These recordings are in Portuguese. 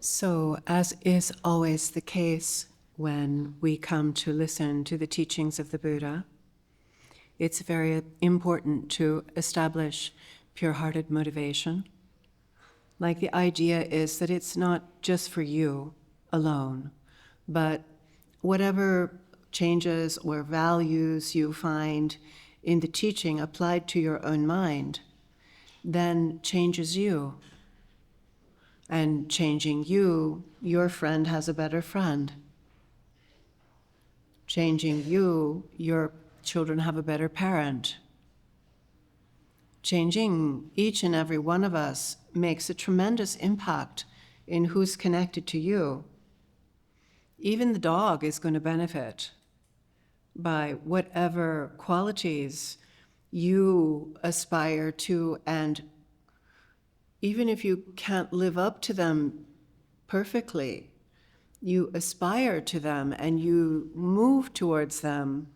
So, as is always the case when we come to listen to the teachings of the Buddha, it's very important to establish pure-hearted motivation. Like, the idea is that it's not just for you alone, but whatever changes or values you find in the teaching applied to your own mind then changes you. And changing you, your friend has a better friend. Changing you, your children have a better parent. Changing each and every one of us makes a tremendous impact in who's connected to you. Even the dog is going to benefit by whatever qualities you aspire to, and even if you can't live up to them perfectly, you aspire to them and you move towards them,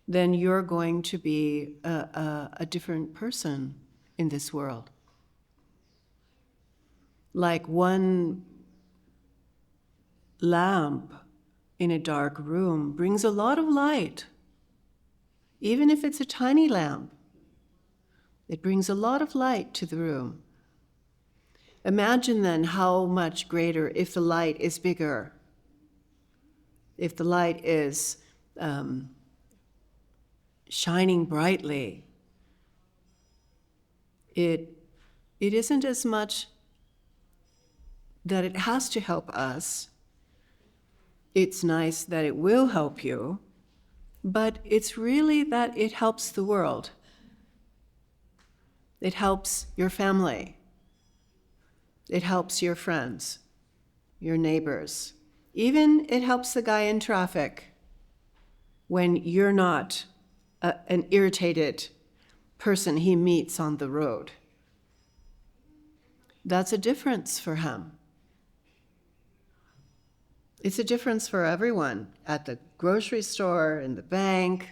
then you're going to be a different person in this world. Like one lamp in a dark room brings a lot of light. Even if it's a tiny lamp, it brings a lot of light to the room. Imagine then how much greater if the light is bigger, if the light is shining brightly. It isn't as much that it has to help us. It's nice that it will help you, but it's really that it helps the world. It helps your family. It helps your friends, your neighbors. Even it helps the guy in traffic when you're not an irritated person he meets on the road. That's a difference for him. It's a difference for everyone at the grocery store, in the bank.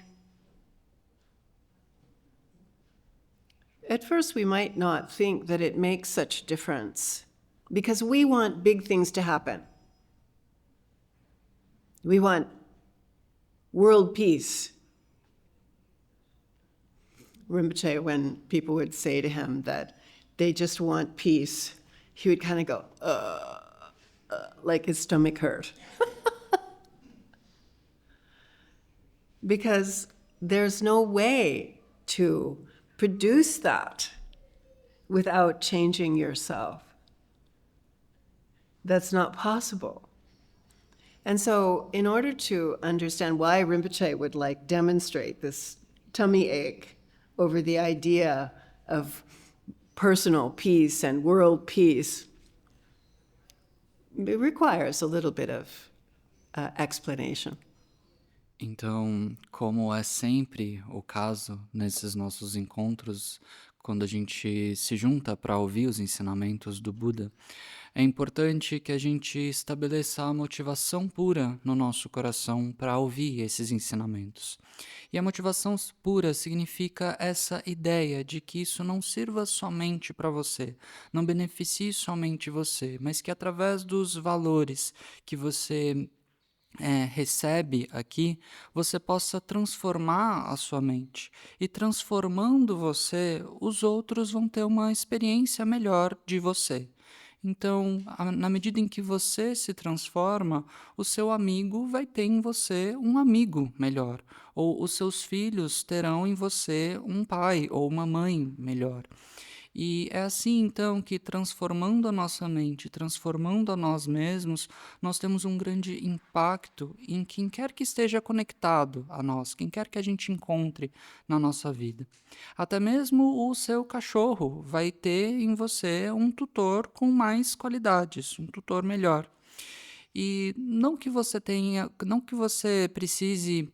At first, we might not think that it makes such a difference because we want big things to happen. We want world peace. Rinpoche, when people would say to him that they just want peace, he would kind of go, like his stomach hurt. Because there's no way to produce that without changing yourself. That's not possible. And so in order to understand why Rinpoche would like demonstrate this tummy ache over the idea of personal peace and world peace, it requires a little bit of explanation. Então, como é sempre o caso nesses nossos encontros, quando a gente se junta para ouvir os ensinamentos do Buda, é importante que a gente estabeleça a motivação pura no nosso coração para ouvir esses ensinamentos. E a motivação pura significa essa ideia de que isso não sirva somente para você, não beneficie somente você, mas que através dos valores que você recebe aqui, você possa transformar a sua mente. E transformando você, os outros vão ter uma experiência melhor de você. Então, na medida em que você se transforma, o seu amigo vai ter em você um amigo melhor. Ou os seus filhos terão em você um pai ou uma mãe melhor. E é assim, então, que transformando a nossa mente, transformando a nós mesmos, nós temos um grande impacto em quem quer que esteja conectado a nós, quem quer que a gente encontre na nossa vida. Até mesmo o seu cachorro vai ter em você um tutor com mais qualidades, um tutor melhor. E não que você precise.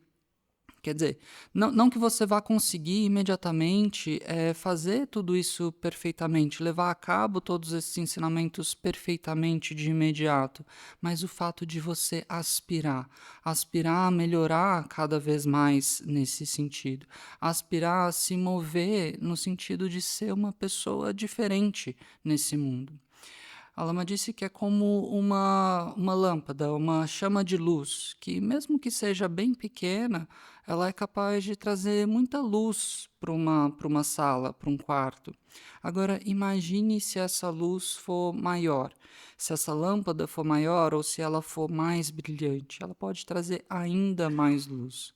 Quer dizer, não que você vá conseguir imediatamente fazer tudo isso perfeitamente, levar a cabo todos esses ensinamentos perfeitamente de imediato, mas o fato de você aspirar a melhorar cada vez mais nesse sentido, aspirar a se mover no sentido de ser uma pessoa diferente nesse mundo. A Lama disse que é como uma lâmpada, uma chama de luz, que mesmo que seja bem pequena, ela é capaz de trazer muita luz para uma sala, para um quarto. Agora, imagine se essa luz for maior, se essa lâmpada for maior ou se ela for mais brilhante, ela pode trazer ainda mais luz.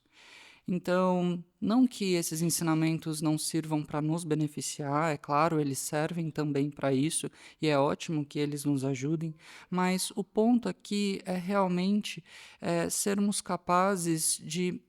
Então, não que esses ensinamentos não sirvam para nos beneficiar, é claro, eles servem também para isso, e é ótimo que eles nos ajudem, mas o ponto aqui é realmente sermos capazes de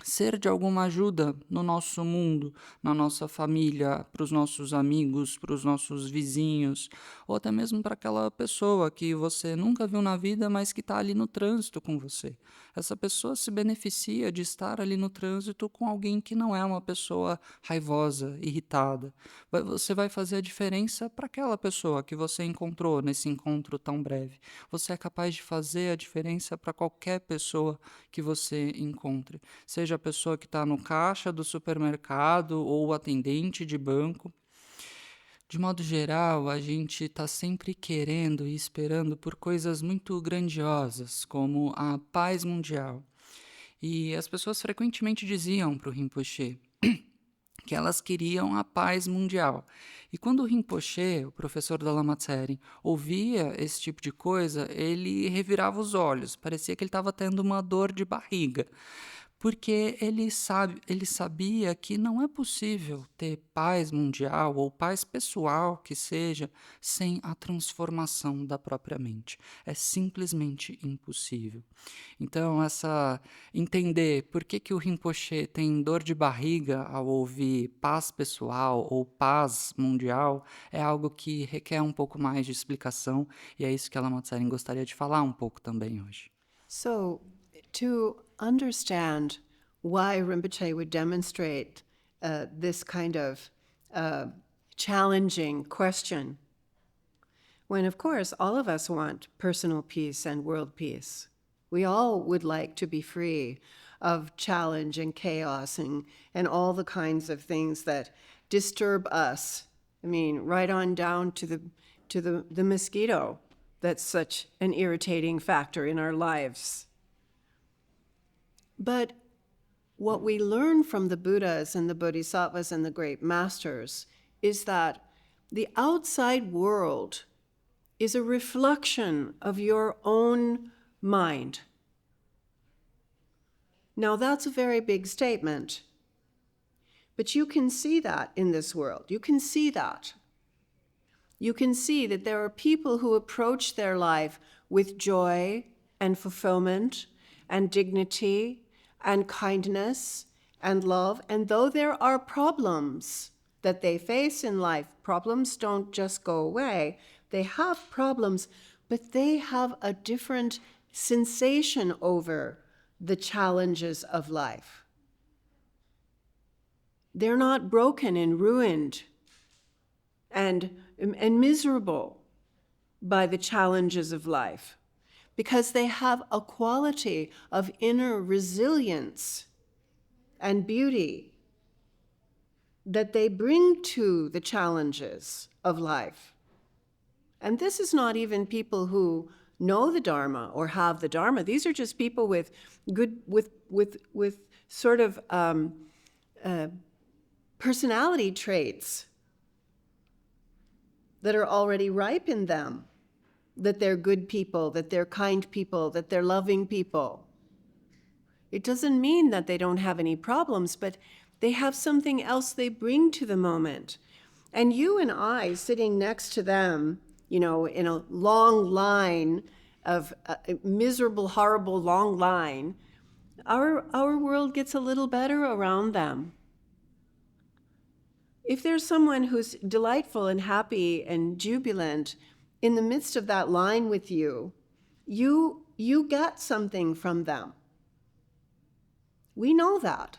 ser de alguma ajuda no nosso mundo, na nossa família, para os nossos amigos, para os nossos vizinhos, ou até mesmo para aquela pessoa que você nunca viu na vida, mas que está ali no trânsito com você. Essa pessoa se beneficia de estar ali no trânsito com alguém que não é uma pessoa raivosa, irritada. Você vai fazer a diferença para aquela pessoa que você encontrou nesse encontro tão breve. Você é capaz de fazer a diferença para qualquer pessoa que você encontre, seja a pessoa que está no caixa do supermercado ou o atendente de banco. De modo geral, a gente está sempre querendo e esperando por coisas muito grandiosas, como a paz mundial. E as pessoas frequentemente diziam para o Rinpoche que elas queriam a paz mundial. E quando o Rinpoche, o professor da Lama Tsering, ouvia esse tipo de coisa, ele revirava os olhos, parecia que ele estava tendo uma dor de barriga, porque ele sabia que não é possível ter paz mundial ou paz pessoal que seja sem a transformação da própria mente. É simplesmente impossível. Então, entender por que o Rinpoche tem dor de barriga ao ouvir paz pessoal ou paz mundial é algo que requer um pouco mais de explicação, e é isso que a Lama Tsering gostaria de falar um pouco também hoje. So, to understand why Rinpoche would demonstrate this kind of challenging question, when of course all of us want personal peace and world peace. We all would like to be free of challenge and chaos and all the kinds of things that disturb us. I mean, right on down to the mosquito that's such an irritating factor in our lives. But what we learn from the Buddhas and the Bodhisattvas and the great masters is that the outside world is a reflection of your own mind. Now, that's a very big statement, but you can see that in this world. You can see that. You can see that there are people who approach their life with joy and fulfillment and dignity and kindness and love. And though there are problems that they face in life, problems don't just go away. They have problems, but they have a different sensation over the challenges of life. They're not broken and ruined and miserable by the challenges of life, because they have a quality of inner resilience and beauty that they bring to the challenges of life. And this is not even people who know the Dharma or have the Dharma. These are just people with sort of personality traits that are already ripe in them, that they're good people, that they're kind people, that they're loving people. It doesn't mean that they don't have any problems, but they have something else they bring to the moment. And you and I, sitting next to them, you know, in a long line of a miserable, horrible long line, our world gets a little better around them. If there's someone who's delightful and happy and jubilant in the midst of that line with you, you get something from them. We know that.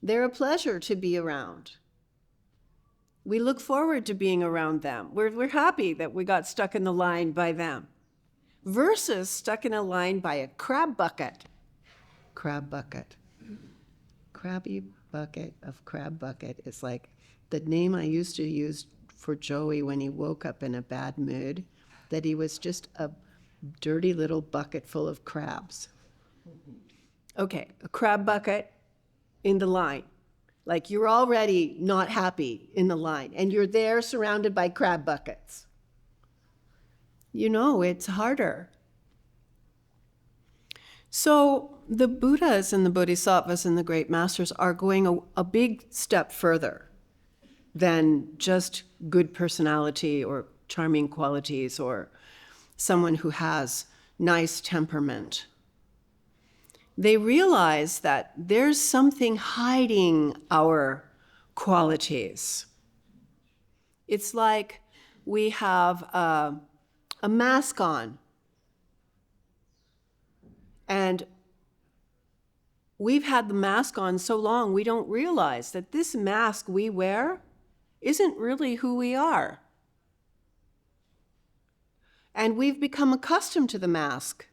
They're a pleasure to be around. We look forward to being around them. We're happy that we got stuck in the line by them, versus stuck in a line by a crab bucket. Crab bucket. Crabby bucket of crab bucket is like the name I used to use for Joey when he woke up in a bad mood, that he was just a dirty little bucket full of crabs. Okay, a crab bucket in the line. Like you're already not happy in the line, and you're there surrounded by crab buckets. You know, it's harder. So the Buddhas and the Bodhisattvas and the great masters are going a big step further than just good personality or charming qualities or someone who has nice temperament. They realize that there's something hiding our qualities. It's like we have a mask on, and we've had the mask on so long we don't realize that this mask we wear isn't really who we are. And we've become accustomed to the mask.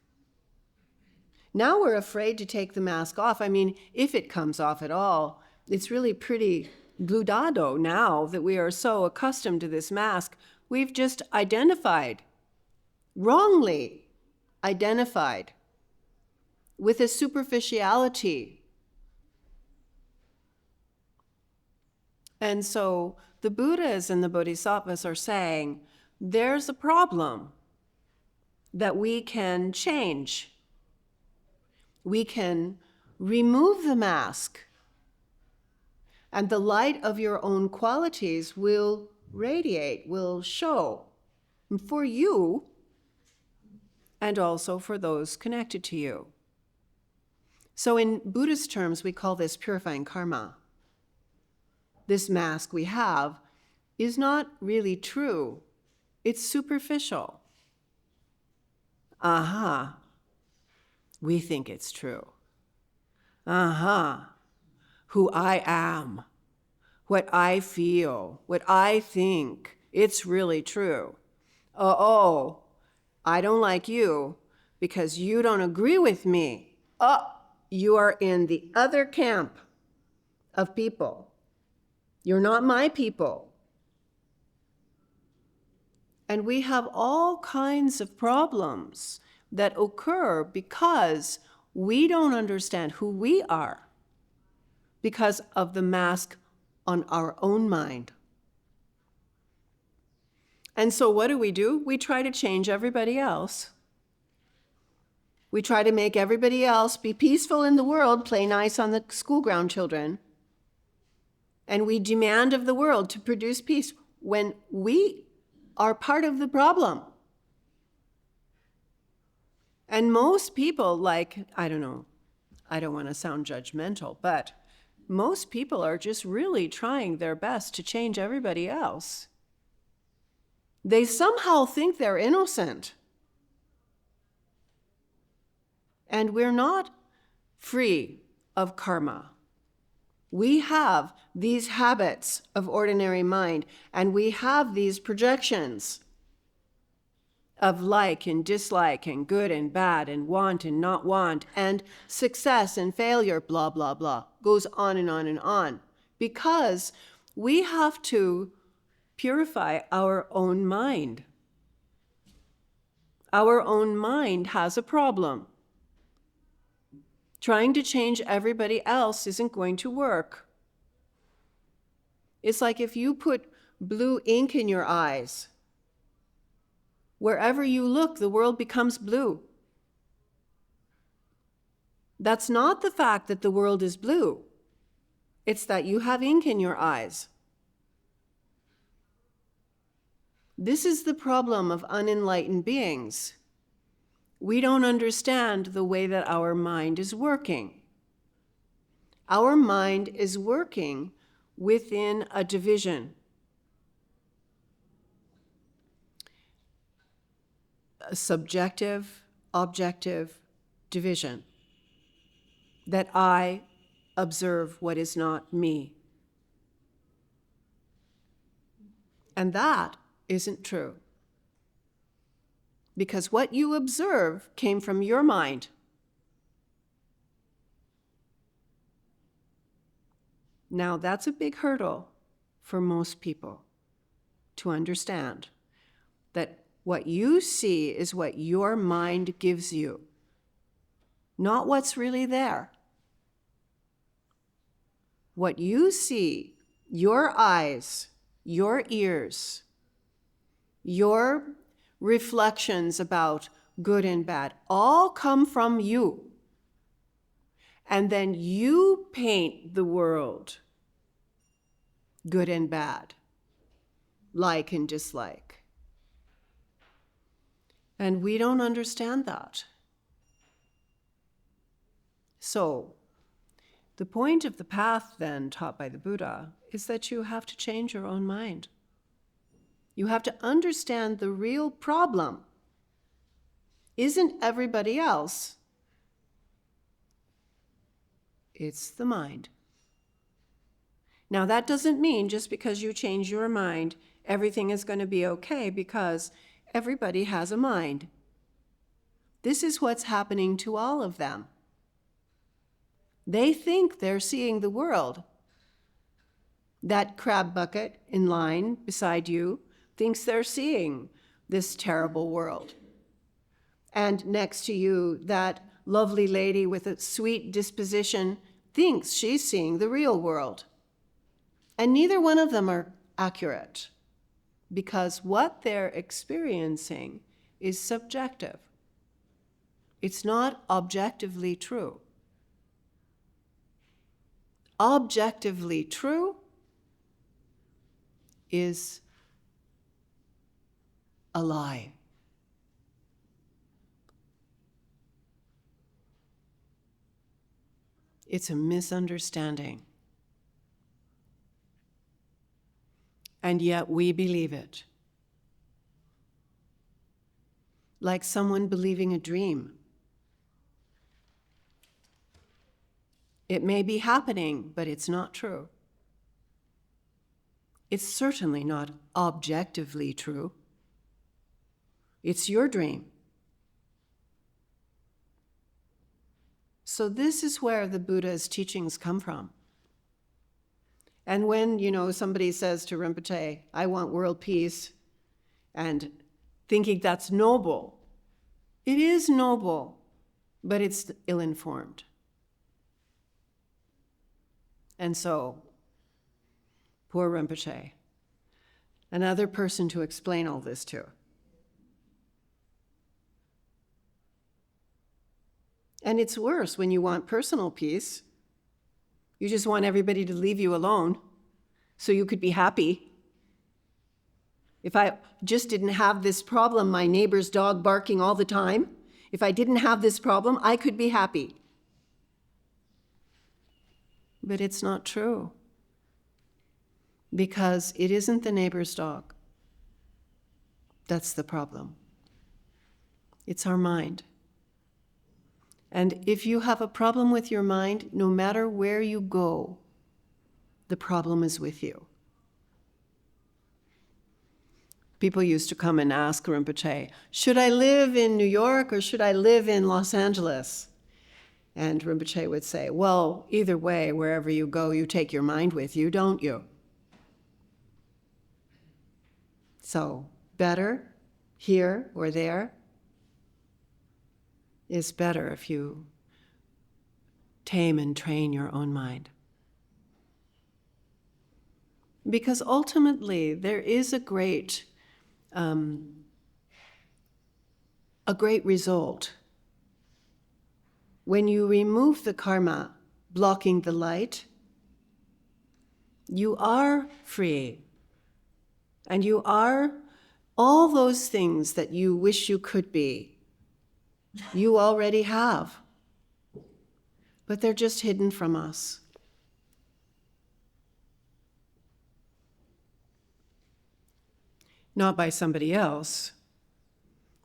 Now we're afraid to take the mask off. I mean, if it comes off at all, it's really pretty gludado now that we are so accustomed to this mask. We've just identified, wrongly identified, with a superficiality. And so the Buddhas and the Bodhisattvas are saying, there's a problem that we can change. We can remove the mask, and the light of your own qualities will radiate, will show for you and also for those connected to you. So in Buddhist terms, we call this purifying karma. This mask we have is not really true. It's superficial. Aha. We think it's true. Who I am, what I feel, what I think, it's really true. Oh, I don't like you because you don't agree with me. You are in the other camp of people. You're not my people. And we have all kinds of problems that occur because we don't understand who we are because of the mask on our own mind. And so what do? We try to change everybody else. We try to make everybody else be peaceful in the world, play nice on the school ground children. And we demand of the world to produce peace when we are part of the problem. And most people, I don't want to sound judgmental, but most people are just really trying their best to change everybody else. They somehow think they're innocent. And we're not free of karma. We have these habits of ordinary mind, and we have these projections of like and dislike and good and bad and want and not want and success and failure, blah, blah, blah. Goes on and on and on. Because we have to purify our own mind. Our own mind has a problem. Trying to change everybody else isn't going to work. It's like if you put blue ink in your eyes. Wherever you look, the world becomes blue. That's not the fact that the world is blue. It's that you have ink in your eyes. This is the problem of unenlightened beings. We don't understand the way that our mind is working. Our mind is working within a division. A subjective, objective division. That I observe what is not me. And that isn't true. Because what you observe came from your mind. Now, that's a big hurdle for most people. to understand that what you see is what your mind gives you, not what's really there. What you see, your eyes, your ears, your reflections about good and bad, all come from you. And then you paint the world, good and bad, like and dislike. And we don't understand that. So, the point of the path then taught by the Buddha is that you have to change your own mind. You have to understand the real problem isn't everybody else. It's the mind. Now, that doesn't mean just because you change your mind, everything is going to be okay, because everybody has a mind. This is what's happening to all of them. They think they're seeing the world. That crab bucket in line beside you thinks they're seeing this terrible world. And next to you, that lovely lady with a sweet disposition thinks she's seeing the real world. And neither one of them are accurate, because what they're experiencing is subjective. It's not objectively true. Objectively true is a lie. It's a misunderstanding. And yet we believe it. Like someone believing a dream. It may be happening, but it's not true. It's certainly not objectively true. It's your dream. So this is where the Buddha's teachings come from. And when, somebody says to Rinpoche, I want world peace, and thinking that's noble, it is noble, but it's ill-informed. And so, poor Rinpoche, another person to explain all this to. And it's worse when you want personal peace. You just want everybody to leave you alone so you could be happy. If I just didn't have this problem, my neighbor's dog barking all the time, if I didn't have this problem, I could be happy. But it's not true, because it isn't the neighbor's dog. That's the problem. It's our mind. And if you have a problem with your mind, no matter where you go, the problem is with you. People used to come and ask Rinpoche, should I live in New York or should I live in Los Angeles? And Rinpoche would say, well, either way, wherever you go, you take your mind with you, don't you? So, better here or there is better if you tame and train your own mind. Because ultimately, there is a great result. When you remove the karma blocking the light, you are free. And you are all those things that you wish you could be. You already have. But they're just hidden from us. Not by somebody else.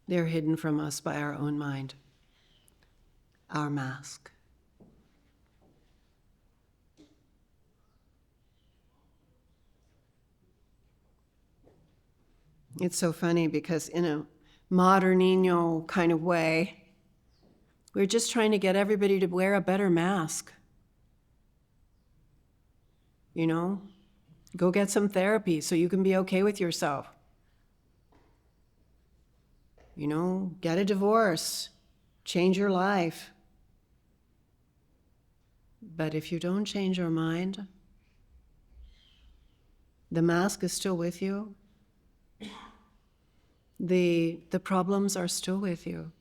They're hidden from us by our own mind. Our mask. It's so funny because in a modernino kind of way, we're just trying to get everybody to wear a better mask. Go get some therapy so you can be okay with yourself. You know, get a divorce, change your life. But if you don't change your mind, the mask is still with you. The problems are still with you.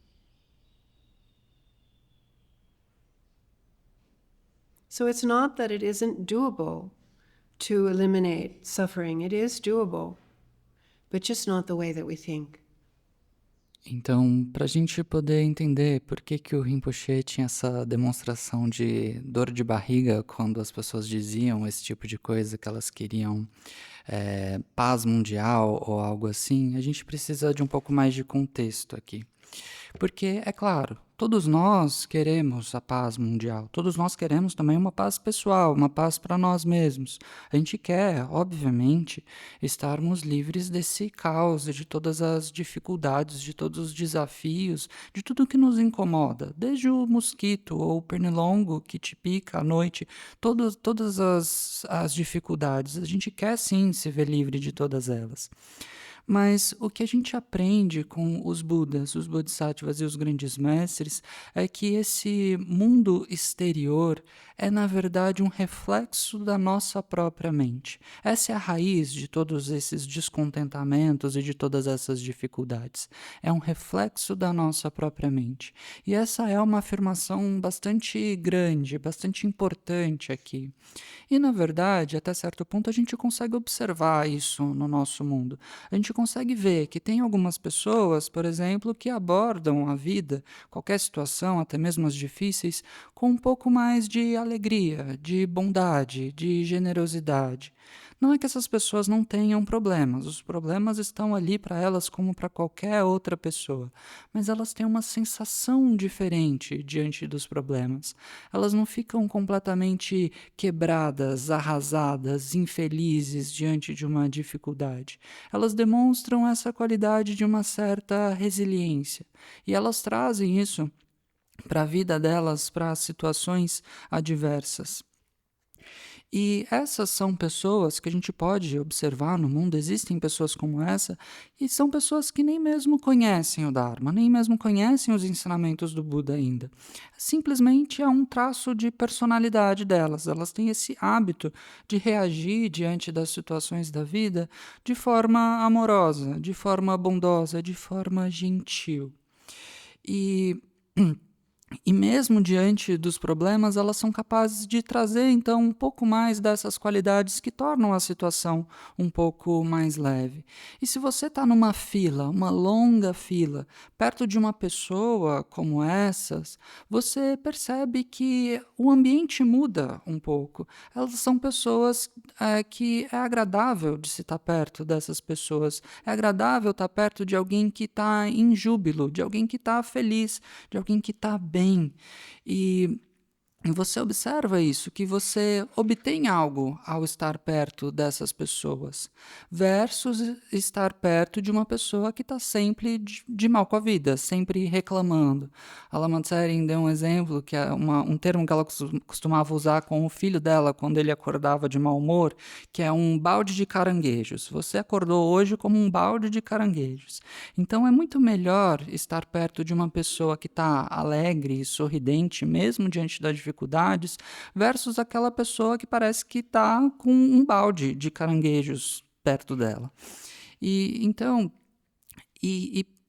So it's not that it isn't doable to eliminate suffering. It is doable, but just not the way that we think. Então, para a gente poder entender por que que o Rinpoche tinha essa demonstração de dor de barriga quando as pessoas diziam esse tipo de coisa, que elas queriam paz mundial ou algo assim, a gente precisa de um pouco mais de contexto aqui. Porque, é claro, todos nós queremos a paz mundial, todos nós queremos também uma paz pessoal, uma paz para nós mesmos. A gente quer, obviamente, estarmos livres desse caos, de todas as dificuldades, de todos os desafios, de tudo que nos incomoda, desde o mosquito ou o pernilongo que te pica à noite, todas as dificuldades. A gente quer sim se ver livre de todas elas. Mas o que a gente aprende com os Budas, os Bodhisattvas e os grandes mestres é que esse mundo exterior é, na verdade, um reflexo da nossa própria mente. Essa é a raiz de todos esses descontentamentos e de todas essas dificuldades. É um reflexo da nossa própria mente. E essa é uma afirmação bastante grande, bastante importante aqui. E, na verdade, até certo ponto, a gente consegue observar isso no nosso mundo. A gente consegue ver que tem algumas pessoas, por exemplo, que abordam a vida, qualquer situação, até mesmo as difíceis, com um pouco mais de alegria, de bondade, de generosidade. Não é que essas pessoas não tenham problemas, os problemas estão ali para elas como para qualquer outra pessoa, mas elas têm uma sensação diferente diante dos problemas. Elas não ficam completamente quebradas, arrasadas, infelizes diante de uma dificuldade. Elas demonstram essa qualidade de uma certa resiliência e elas trazem isso para a vida delas, para situações adversas. E essas são pessoas que a gente pode observar no mundo, existem pessoas como essa, e são pessoas que nem mesmo conhecem o Dharma, nem mesmo conhecem os ensinamentos do Buda ainda. Simplesmente é um traço de personalidade delas, elas têm esse hábito de reagir diante das situações da vida de forma amorosa, de forma bondosa, de forma gentil. E mesmo diante dos problemas, elas são capazes de trazer, então, um pouco mais dessas qualidades que tornam a situação um pouco mais leve. E se você está numa fila, uma longa fila, perto de uma pessoa como essas, você percebe que o ambiente muda um pouco. Elas são pessoas que é agradável de se estar perto dessas pessoas. É agradável estar perto de alguém que está em júbilo, de alguém que está feliz, de alguém que está bem. E você observa isso, que você obtém algo ao estar perto dessas pessoas, versus estar perto de uma pessoa que está sempre de mal com a vida, sempre reclamando. A Lama Tsering deu um exemplo, que é um termo que ela costumava usar com o filho dela quando ele acordava de mau humor, que é um balde de caranguejos. Você acordou hoje como um balde de caranguejos. Então é muito melhor estar perto de uma pessoa que está alegre e sorridente, mesmo diante da dificuldades, versus aquela pessoa que parece que está com um balde de caranguejos perto dela. E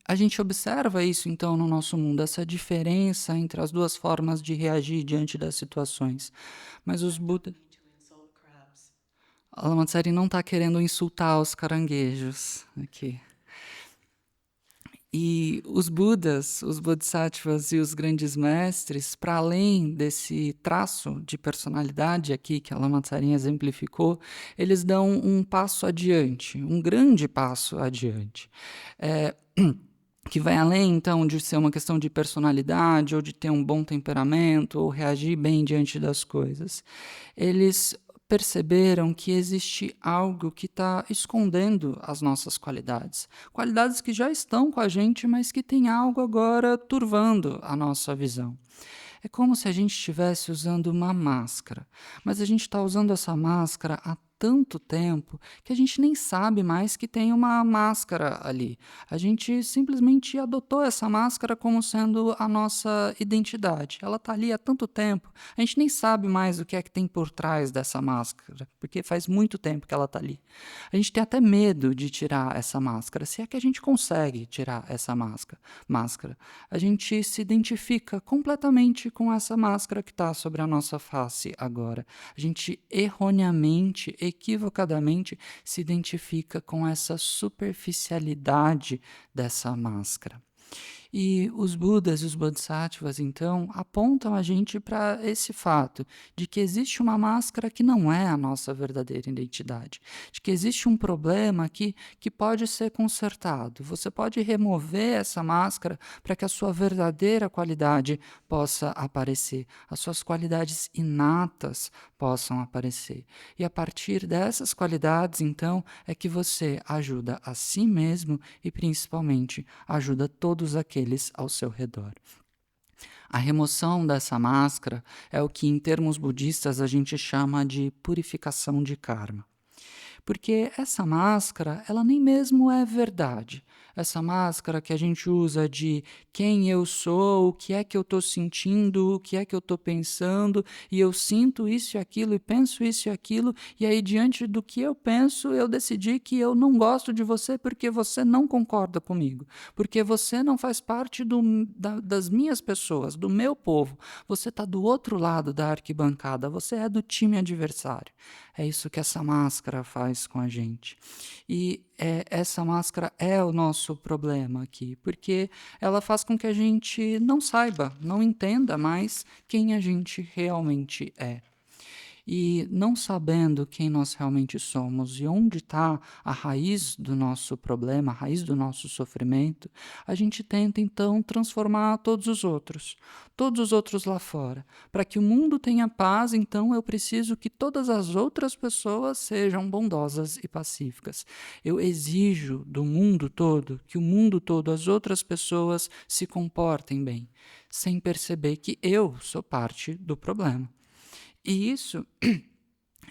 a gente observa isso, então, no nosso mundo, essa diferença entre as duas formas de reagir diante das situações. Mas os Budas... A Lama Tsering não está querendo insultar os caranguejos aqui. E os Budas, os Bodhisattvas e os grandes mestres, para além desse traço de personalidade aqui que a Lama Tsering exemplificou, eles dão um passo adiante, um grande passo adiante. Que vai além, então, de ser uma questão de personalidade, ou de ter um bom temperamento, ou reagir bem diante das coisas. Eles perceberam que existe algo que está escondendo as nossas qualidades. Qualidades que já estão com a gente, mas que tem algo agora turvando a nossa visão. É como se a gente estivesse usando uma máscara, mas a gente está usando essa máscara há tanto tempo que a gente nem sabe mais que tem uma máscara ali. A gente simplesmente adotou essa máscara como sendo a nossa identidade. Ela está ali há tanto tempo, a gente nem sabe mais o que é que tem por trás dessa máscara, porque faz muito tempo que ela está ali. A gente tem até medo de tirar essa máscara, se é que a gente consegue tirar essa máscara. A gente se identifica completamente com essa máscara que está sobre a nossa face agora. A gente erroneamente, equivocadamente, se identifica com essa superficialidade dessa máscara. E os Budas e os Bodhisattvas, então, apontam a gente para esse fato de que existe uma máscara que não é a nossa verdadeira identidade, de que existe um problema aqui que pode ser consertado. Você pode remover essa máscara para que a sua verdadeira qualidade possa aparecer, as suas qualidades inatas possam aparecer. E a partir dessas qualidades, então, é que você ajuda a si mesmo e, principalmente, ajuda todos aqueles ao seu redor. A remoção dessa máscara é o que, em termos budistas, a gente chama de purificação de karma. Porque essa máscara, ela nem mesmo é verdade. Essa máscara que a gente usa de quem eu sou, o que é que eu estou sentindo, o que é que eu estou pensando, e eu sinto isso e aquilo, e penso isso e aquilo, e aí diante do que eu penso, eu decidi que eu não gosto de você porque você não concorda comigo, porque você não faz parte das minhas pessoas, do meu povo. Você está do outro lado da arquibancada, você é do time adversário. É isso que essa máscara faz com a gente. E essa máscara é o nosso problema aqui, porque ela faz com que a gente não saiba, não entenda mais quem a gente realmente é. E não sabendo quem nós realmente somos e onde está a raiz do nosso problema, a raiz do nosso sofrimento, a gente tenta então transformar todos os outros lá fora. Para que o mundo tenha paz, então eu preciso que todas as outras pessoas sejam bondosas e pacíficas. Eu exijo do mundo todo que o mundo todo, as outras pessoas se comportem bem, sem perceber que eu sou parte do problema. E isso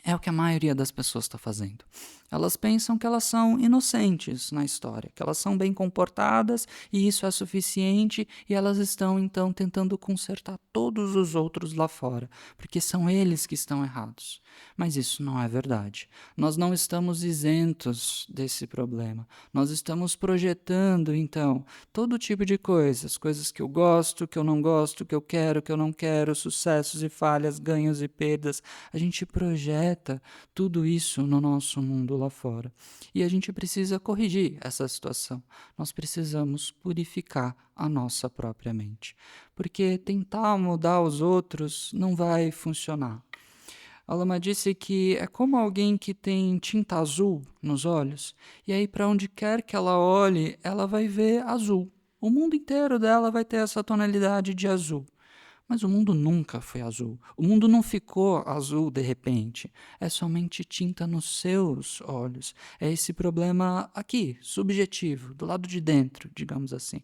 é o que a maioria das pessoas está fazendo. Elas pensam que elas são inocentes na história, que elas são bem comportadas e isso é suficiente, e elas estão então tentando consertar todos os outros lá fora, porque são eles que estão errados. Mas isso não é verdade. Nós não estamos isentos desse problema. Nós estamos projetando então todo tipo de coisas que eu gosto, que eu não gosto, que eu não quero, sucessos e falhas, ganhos e perdas. A gente projeta tudo isso no nosso mundo lá fora. E a gente precisa corrigir essa situação. Nós precisamos purificar a nossa própria mente. Porque tentar mudar os outros não vai funcionar. A Lama disse que é como alguém que tem tinta azul nos olhos, e aí para onde quer que ela olhe, ela vai ver azul. O mundo inteiro dela vai ter essa tonalidade de azul. Mas o mundo nunca foi azul. O mundo não ficou azul de repente. É somente tinta nos seus olhos. É esse problema aqui, subjetivo, do lado de dentro, digamos assim.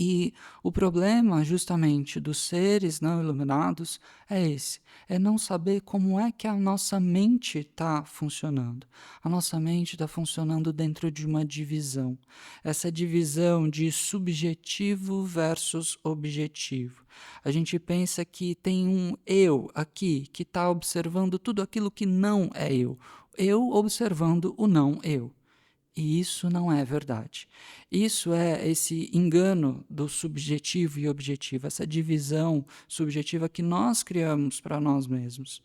E o problema, justamente, dos seres não iluminados é esse: é não saber como é que a nossa mente está funcionando. A nossa mente está funcionando dentro de uma divisão. Essa divisão de subjetivo versus objetivo. A gente pensa que tem um eu aqui que está observando tudo aquilo que não é eu. Eu observando o não eu. E isso não é verdade. Isso é esse engano do subjetivo e objetivo, essa divisão subjetiva que nós criamos para nós mesmos.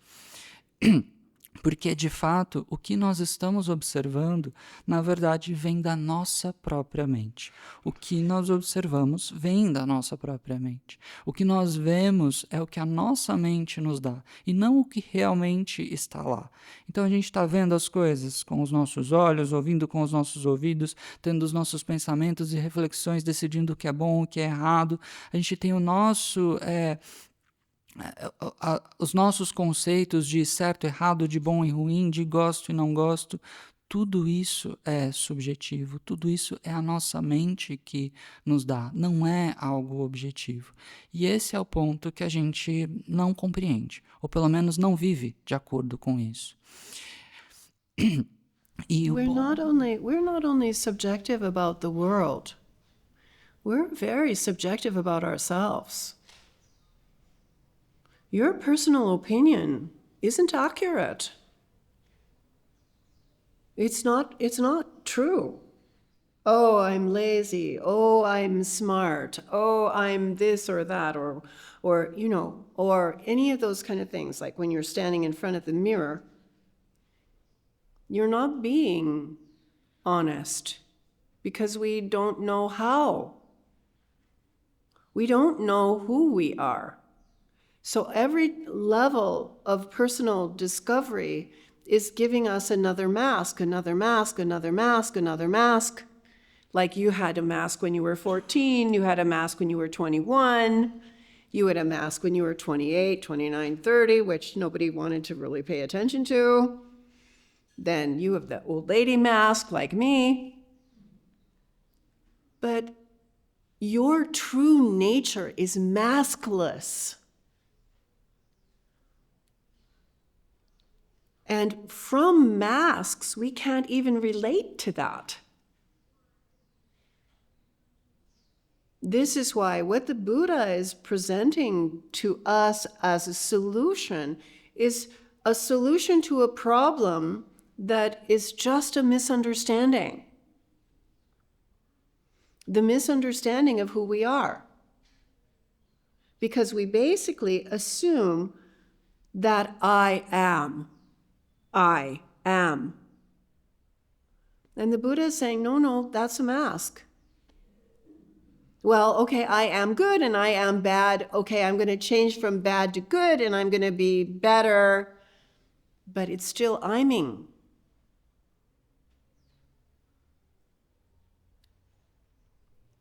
Porque, de fato, o que nós estamos observando, na verdade, vem da nossa própria mente. O que nós observamos vem da nossa própria mente. O que nós vemos é o que a nossa mente nos dá, e não o que realmente está lá. Então, a gente está vendo as coisas com os nossos olhos, ouvindo com os nossos ouvidos, tendo os nossos pensamentos e reflexões, decidindo o que é bom, o que é errado. A gente tem o nosso... os nossos conceitos de certo, errado, de bom e ruim, de gosto e não gosto, tudo isso é subjetivo, tudo isso é a nossa mente que nos dá, não é algo objetivo. E esse é o ponto que a gente não compreende, ou pelo menos não vive de acordo com isso. E o We're bom, not only subjective about the world, we're very subjective about ourselves. Your personal opinion isn't accurate. It's not true. Oh, I'm lazy. Oh, I'm smart. Oh, I'm this or that, or or any of those kind of things. Like when you're standing in front of the mirror, you're not being honest because we don't know how. We don't know who we are. So every level of personal discovery is giving us another mask, another mask, another mask, another mask. Like you had a mask when you were 14, you had a mask when you were 21, you had a mask when you were 28, 29, 30, which nobody wanted to really pay attention to. Then you have the old lady mask like me. But your true nature is maskless. And from masks, we can't even relate to that. This is why what the Buddha is presenting to us as a solution is a solution to a problem that is just a misunderstanding. The misunderstanding of who we are. Because we basically assume that I am. I am. And the Buddha is saying, no, that's a mask. Well, okay, I am good and I am bad. Okay, I'm going to change from bad to good and I'm going to be better. But it's still I'm-ing.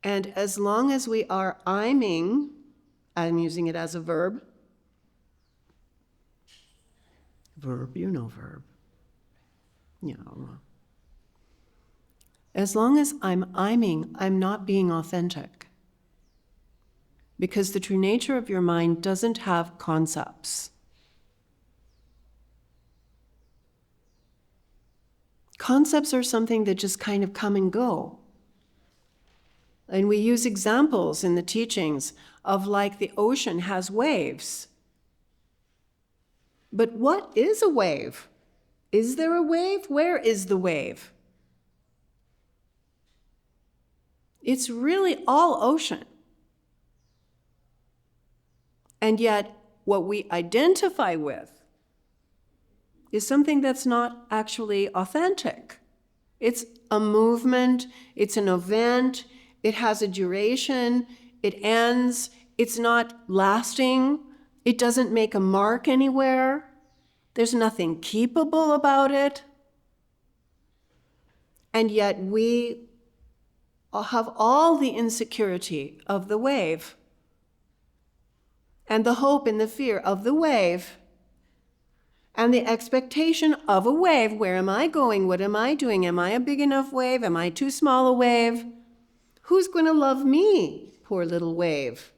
And as long as we are I'm-ing, I'm using it as a verb. Verb, you know verb. As long as I'm I'm-ing, I'm not being authentic. Because the true nature of your mind doesn't have concepts. Concepts are something that just kind of come and go. And we use examples in the teachings of like the ocean has waves. But what is a wave? Is there a wave? Where is the wave? It's really all ocean. And yet, what we identify with is something that's not actually authentic. It's a movement, it's an event, it has a duration, it ends, it's not lasting, it doesn't make a mark anywhere, there's nothing keepable about it. And yet we have all the insecurity of the wave and the hope and the fear of the wave and the expectation of a wave. Where am I going? What am I doing? Am I a big enough wave? Am I too small a wave? Who's going to love me, poor little wave?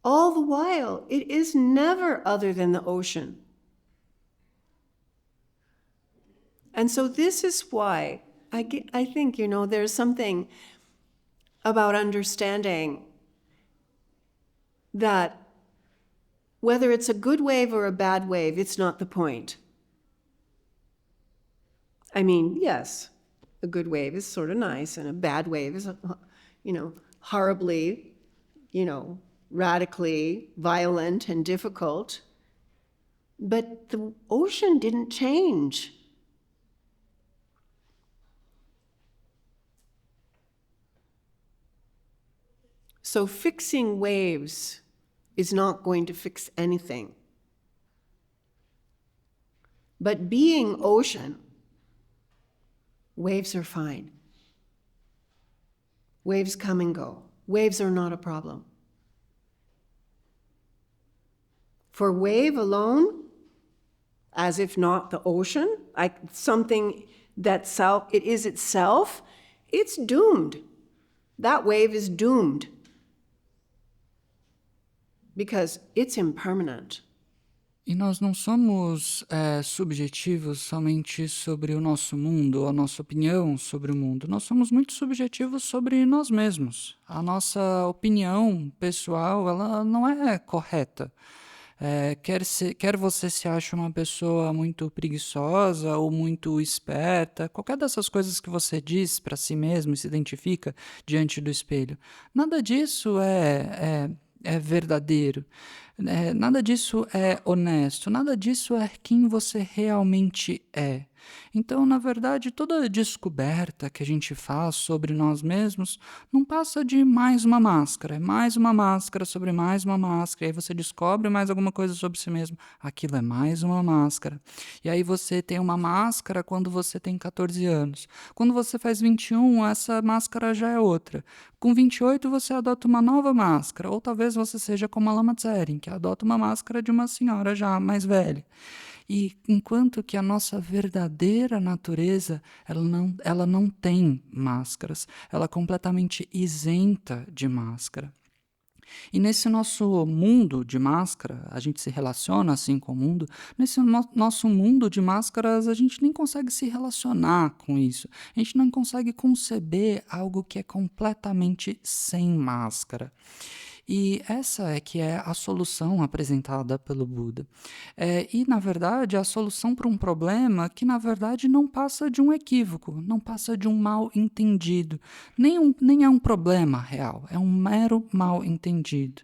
All the while, it is never other than the ocean. And so this is why I think, there's something about understanding that whether it's a good wave or a bad wave, it's not the point. I mean, yes, a good wave is sort of nice, and a bad wave is, horribly, radically violent and difficult. But the ocean didn't change. So fixing waves is not going to fix anything. But being ocean, waves are fine. Waves come and go. Waves are not a problem. For wave alone, as if not the ocean, like something that it is itself, it's doomed. That wave is doomed. Because it's impermanent. E nós não somos subjetivos somente sobre o nosso mundo, ou a nossa opinião sobre o mundo. Nós somos muito subjetivos sobre nós mesmos. A nossa opinião pessoal, ela não é correta. Quer você se ache uma pessoa muito preguiçosa ou muito esperta, qualquer dessas coisas que você diz para si mesmo e se identifica diante do espelho, nada disso é verdadeiro. Nada disso é honesto, nada disso é quem você realmente é. Então, na verdade, toda descoberta que a gente faz sobre nós mesmos não passa de mais uma máscara, é mais uma máscara sobre mais uma máscara, e aí você descobre mais alguma coisa sobre si mesmo, aquilo é mais uma máscara. E aí você tem uma máscara quando você tem 14 anos. Quando você faz 21, essa máscara já é outra. Com 28, você adota uma nova máscara, ou talvez você seja como a Lama Tsering, que adota uma máscara de uma senhora já mais velha. E enquanto que a nossa verdadeira natureza, ela não tem máscaras, ela é completamente isenta de máscara. E nesse nosso mundo de máscara, a gente se relaciona assim com o mundo, nesse nosso mundo de máscaras, a gente nem consegue se relacionar com isso. A gente não consegue conceber algo que é completamente sem máscara. E essa é que é a solução apresentada pelo Buda. E, na verdade, a solução para um problema que, na verdade, não passa de um equívoco, não passa de um mal entendido. Nem é um problema real, é um mero mal entendido.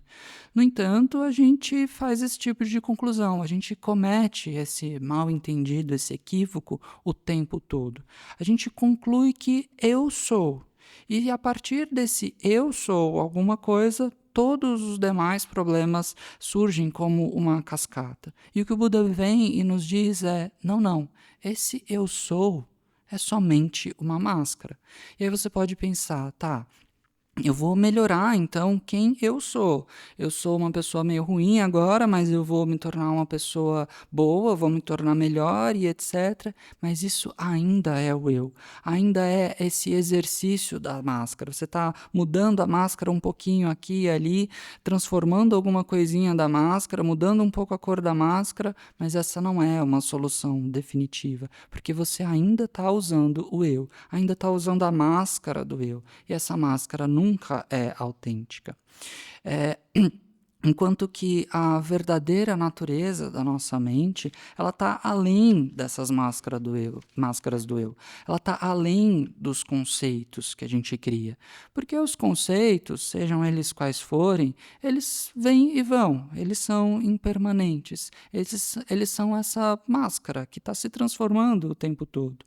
No entanto, a gente faz esse tipo de conclusão, a gente comete esse mal entendido, esse equívoco o tempo todo. A gente conclui que eu sou. E a partir desse eu sou alguma coisa, todos os demais problemas surgem como uma cascata. E o que o Buda vem e nos diz é: não, esse eu sou é somente uma máscara. E aí você pode pensar, tá, eu vou melhorar então quem eu sou. Eu sou uma pessoa meio ruim agora, mas eu vou me tornar uma pessoa boa, vou me tornar melhor e etc. Mas isso ainda é o eu. Ainda é esse exercício da máscara. Você está mudando a máscara um pouquinho aqui e ali, transformando alguma coisinha da máscara, mudando um pouco a cor da máscara, mas essa não é uma solução definitiva, porque você ainda está usando o eu, ainda está usando a máscara do eu. E essa máscara nunca é autêntica. Enquanto que a verdadeira natureza da nossa mente, ela está além dessas máscaras do eu. Ela está além dos conceitos que a gente cria. Porque os conceitos, sejam eles quais forem, eles vêm e vão, eles são impermanentes. Eles são essa máscara que está se transformando o tempo todo.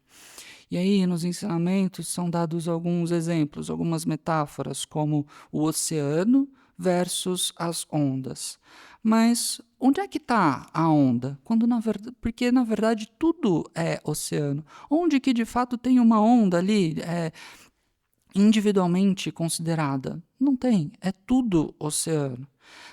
E aí, nos ensinamentos, são dados alguns exemplos, algumas metáforas, como o oceano versus as ondas. Mas onde é que está a onda? Porque, na verdade, tudo é oceano. Onde que, de fato, tem uma onda ali individualmente considerada? Não tem, é tudo oceano.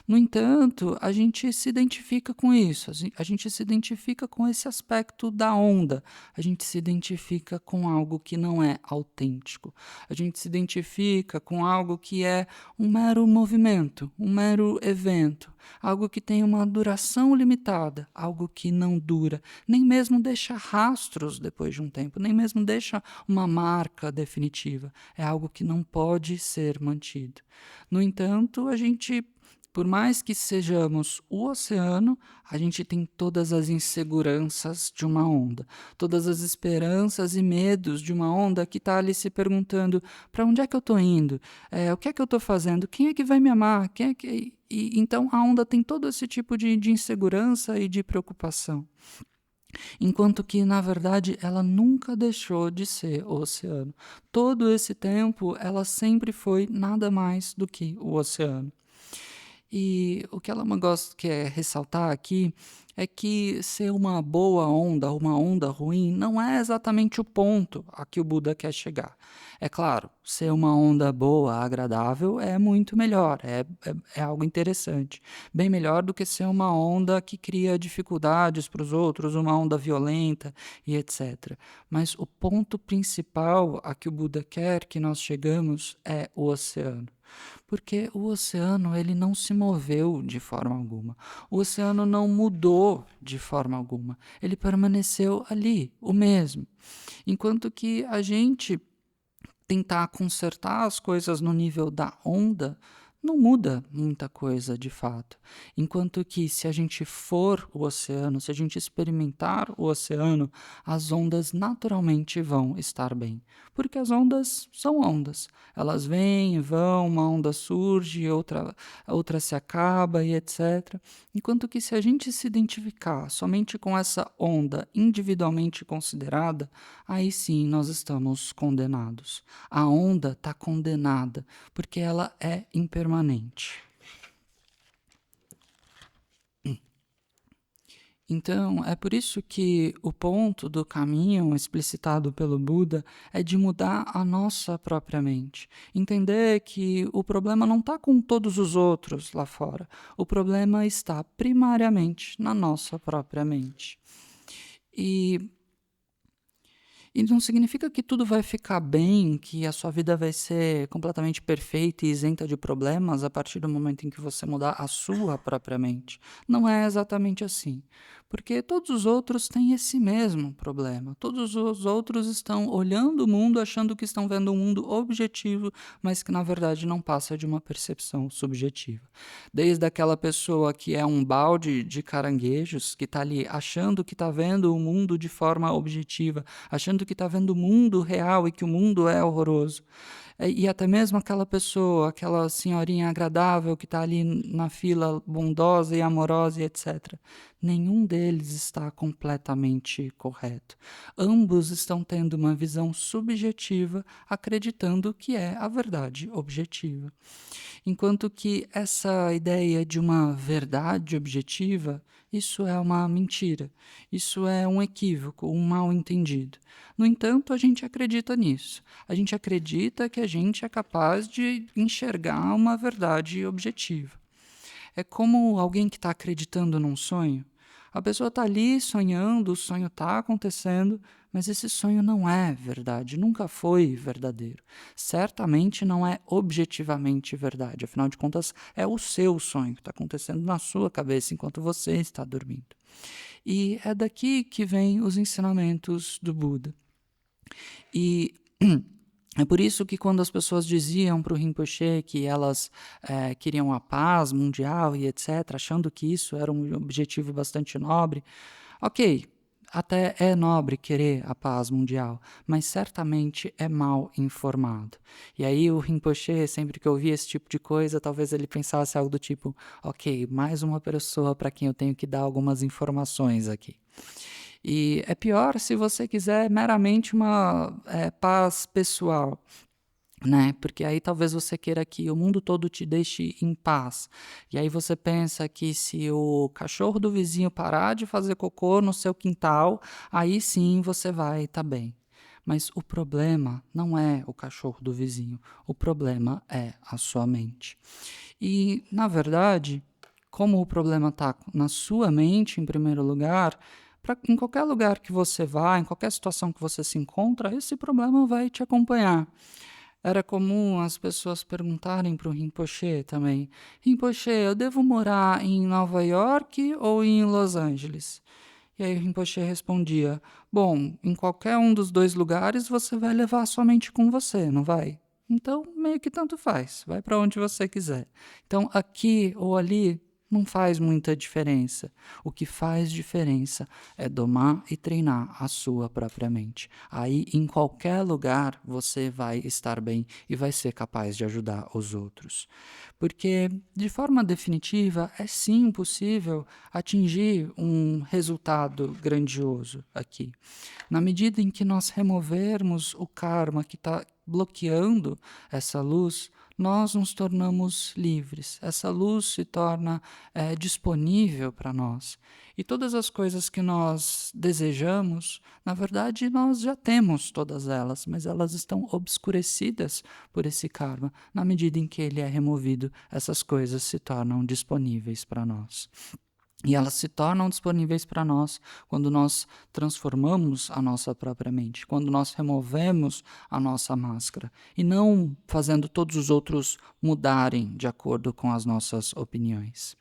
No entanto, a gente se identifica com isso, a gente se identifica com esse aspecto da onda, a gente se identifica com algo que não é autêntico, a gente se identifica com algo que é um mero movimento, um mero evento, algo que tem uma duração limitada, algo que não dura, nem mesmo deixa rastros depois de um tempo, nem mesmo deixa uma marca definitiva, é algo que não pode ser mantido. No entanto, por mais que sejamos o oceano, a gente tem todas as inseguranças de uma onda, todas as esperanças e medos de uma onda que está ali se perguntando: para onde é que eu estou indo? O que é que eu estou fazendo? Quem é que vai me amar? Então a onda tem todo esse tipo de insegurança e de preocupação. Enquanto que, na verdade, ela nunca deixou de ser o oceano. Todo esse tempo, ela sempre foi nada mais do que o oceano. E o que ela quer ressaltar aqui é que ser uma boa onda ou uma onda ruim não é exatamente o ponto a que o Buda quer chegar. É claro, ser uma onda boa, agradável, é muito melhor, é algo interessante. Bem melhor do que ser uma onda que cria dificuldades para os outros, uma onda violenta e etc. Mas o ponto principal a que o Buda quer que nós chegamos é o oceano. Porque o oceano, ele não se moveu de forma alguma. O oceano não mudou de forma alguma. Ele permaneceu ali, o mesmo. Enquanto que a gente tentar consertar as coisas no nível da onda, não muda muita coisa de fato. Enquanto que se a gente for o oceano, se a gente experimentar o oceano, as ondas naturalmente vão estar bem. Porque as ondas são ondas. Elas vêm e vão, uma onda surge, outra se acaba e etc. Enquanto que se a gente se identificar somente com essa onda individualmente considerada, aí sim nós estamos condenados. A onda está condenada, porque ela é impermanente. Então, é por isso que o ponto do caminho explicitado pelo Buda é de mudar a nossa própria mente. Entender que o problema não está com todos os outros lá fora. O problema está primariamente na nossa própria mente. E não significa que tudo vai ficar bem, que a sua vida vai ser completamente perfeita e isenta de problemas a partir do momento em que você mudar a sua própria mente. Não é exatamente assim. Porque todos os outros têm esse mesmo problema. Todos os outros estão olhando o mundo, achando que estão vendo um mundo objetivo, mas que na verdade não passa de uma percepção subjetiva. Desde aquela pessoa que é um balde de caranguejos, que está ali achando que está vendo o mundo de forma objetiva, achando que está vendo o mundo real e que o mundo é horroroso. E até mesmo aquela pessoa, aquela senhorinha agradável que está ali na fila bondosa e amorosa e etc. Nenhum deles está completamente correto. Ambos estão tendo uma visão subjetiva, acreditando que é a verdade objetiva. Enquanto que essa ideia de uma verdade objetiva, isso é uma mentira, isso é um equívoco, um mal-entendido. No entanto, a gente acredita nisso. A gente acredita que a gente é capaz de enxergar uma verdade objetiva. É como alguém que está acreditando num sonho. A pessoa está ali sonhando, o sonho está acontecendo, mas esse sonho não é verdade, nunca foi verdadeiro. Certamente não é objetivamente verdade, afinal de contas, é o seu sonho que está acontecendo na sua cabeça enquanto você está dormindo. E é daqui que vêm os ensinamentos do Buda. E é por isso que quando as pessoas diziam para o Rinpoche que elas queriam a paz mundial e etc., achando que isso era um objetivo bastante nobre, ok, até é nobre querer a paz mundial, mas certamente é mal informado. E aí o Rinpoche, sempre que ouvia esse tipo de coisa, talvez ele pensasse algo do tipo, ok, mais uma pessoa para quem eu tenho que dar algumas informações aqui. E é pior se você quiser meramente uma paz pessoal, né? Porque aí talvez você queira que o mundo todo te deixe em paz. E aí você pensa que se o cachorro do vizinho parar de fazer cocô no seu quintal, aí sim você vai estar bem. Mas o problema não é o cachorro do vizinho, o problema é a sua mente. E, na verdade, como o problema está na sua mente, em primeiro lugar, em qualquer lugar que você vá, em qualquer situação que você se encontra, esse problema vai te acompanhar. Era comum as pessoas perguntarem para o Rinpoche também: Rinpoche, eu devo morar em Nova York ou em Los Angeles? E aí o Rinpoche respondia: bom, em qualquer um dos dois lugares você vai levar sua mente com você, não vai? Então, meio que tanto faz, vai para onde você quiser. Então, aqui ou ali não faz muita diferença. O que faz diferença é domar e treinar a sua própria mente. Aí, em qualquer lugar, você vai estar bem e vai ser capaz de ajudar os outros. Porque, de forma definitiva, é sim possível atingir um resultado grandioso aqui. Na medida em que nós removermos o karma que está bloqueando essa luz, nós nos tornamos livres. Essa luz se torna disponível para nós. E todas as coisas que nós desejamos, na verdade, nós já temos todas elas, mas elas estão obscurecidas por esse karma. Na medida em que ele é removido, essas coisas se tornam disponíveis para nós. E elas se tornam disponíveis para nós quando nós transformamos a nossa própria mente, quando nós removemos a nossa máscara, e não fazendo todos os outros mudarem de acordo com as nossas opiniões.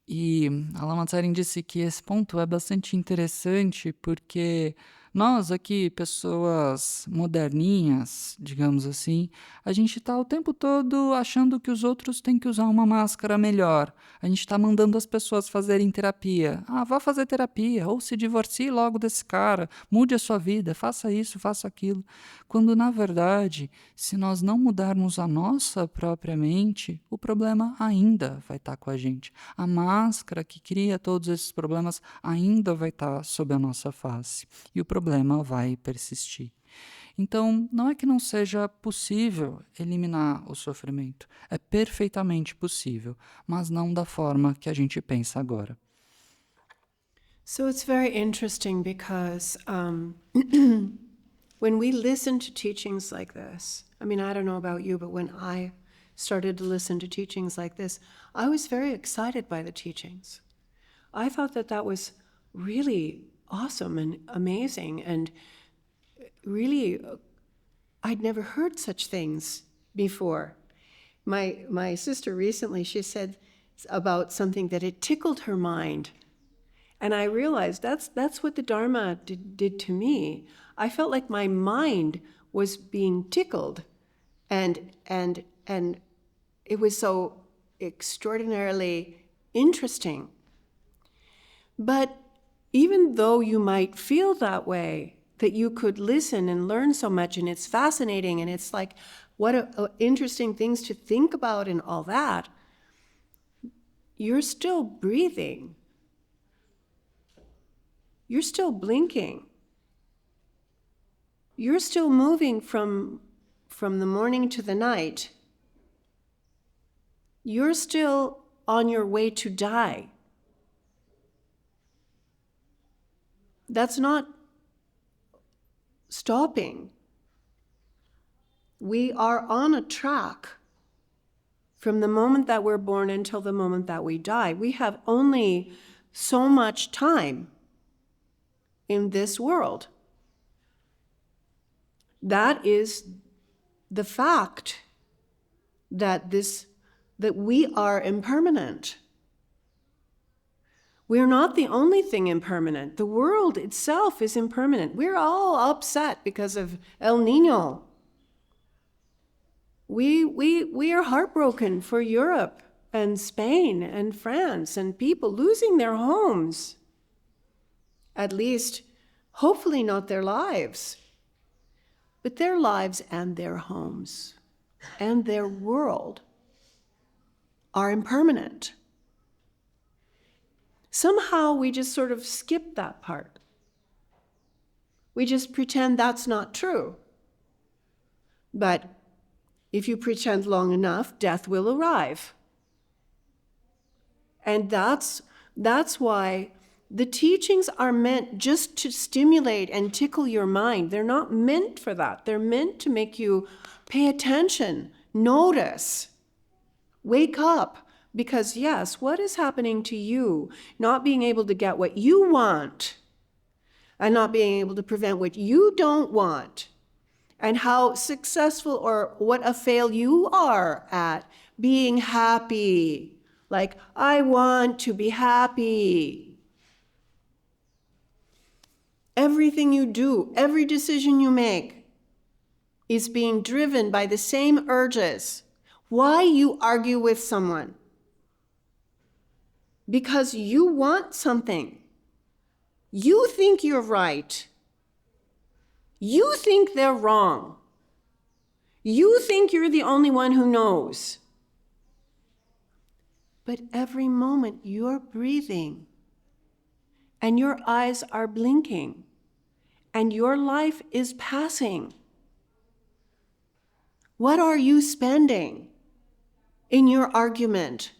E a Lama Tsering disse que esse ponto é bastante interessante porque nós aqui, pessoas moderninhas, digamos assim, a gente está o tempo todo achando que os outros têm que usar uma máscara melhor. A gente está mandando as pessoas fazerem terapia. Ah, vá fazer terapia, ou se divorcie logo desse cara, mude a sua vida, faça isso, faça aquilo. Quando, na verdade, se nós não mudarmos a nossa própria mente, o problema ainda vai estar com a gente. A máscara que cria todos esses problemas ainda vai estar sob a nossa face. E o problema vai persistir. Então, não é que não seja possível eliminar o sofrimento. É perfeitamente possível, mas não da forma que a gente pensa agora. So it's very interesting because when we listen to teachings like this, I mean, I don't know about you, but when I started to listen to teachings like this, I was very excited by the teachings. I thought that that was really awesome and amazing, and really, I'd never heard such things before. My sister recently, she said about something that it tickled her mind. And I realized that's what the Dharma did to me. I felt like my mind was being tickled, and it was so extraordinarily interesting. But even though you might feel that way, that you could listen and learn so much, and it's fascinating, and it's like, what interesting things to think about and all that, you're still breathing. You're still blinking. You're still moving from the morning to the night. You're still on your way to die. That's not stopping. We are on a track from the moment that we're born until the moment that we die. We have only so much time in this world. That is the fact that we are impermanent. We're not the only thing impermanent. The world itself is impermanent. We're all upset because of El Nino. We are heartbroken for Europe and Spain and France and people losing their homes. At least, hopefully not their lives, but their lives and their homes and their world are impermanent. Somehow we just sort of skip that part. We just pretend that's not true. But if you pretend long enough, death will arrive. And that's why the teachings are meant just to stimulate and tickle your mind. They're not meant for that. They're meant to make you pay attention, notice, wake up. Because yes, what is happening to you, not being able to get what you want and not being able to prevent what you don't want, and how successful or what a fail you are at being happy. Like, I want to be happy. Everything you do, every decision you make is being driven by the same urges. Why you argue with someone? Because you want something. You think you're right. You think they're wrong. You think you're the only one who knows. But every moment you're breathing and your eyes are blinking and your life is passing. What are you spending in your argument?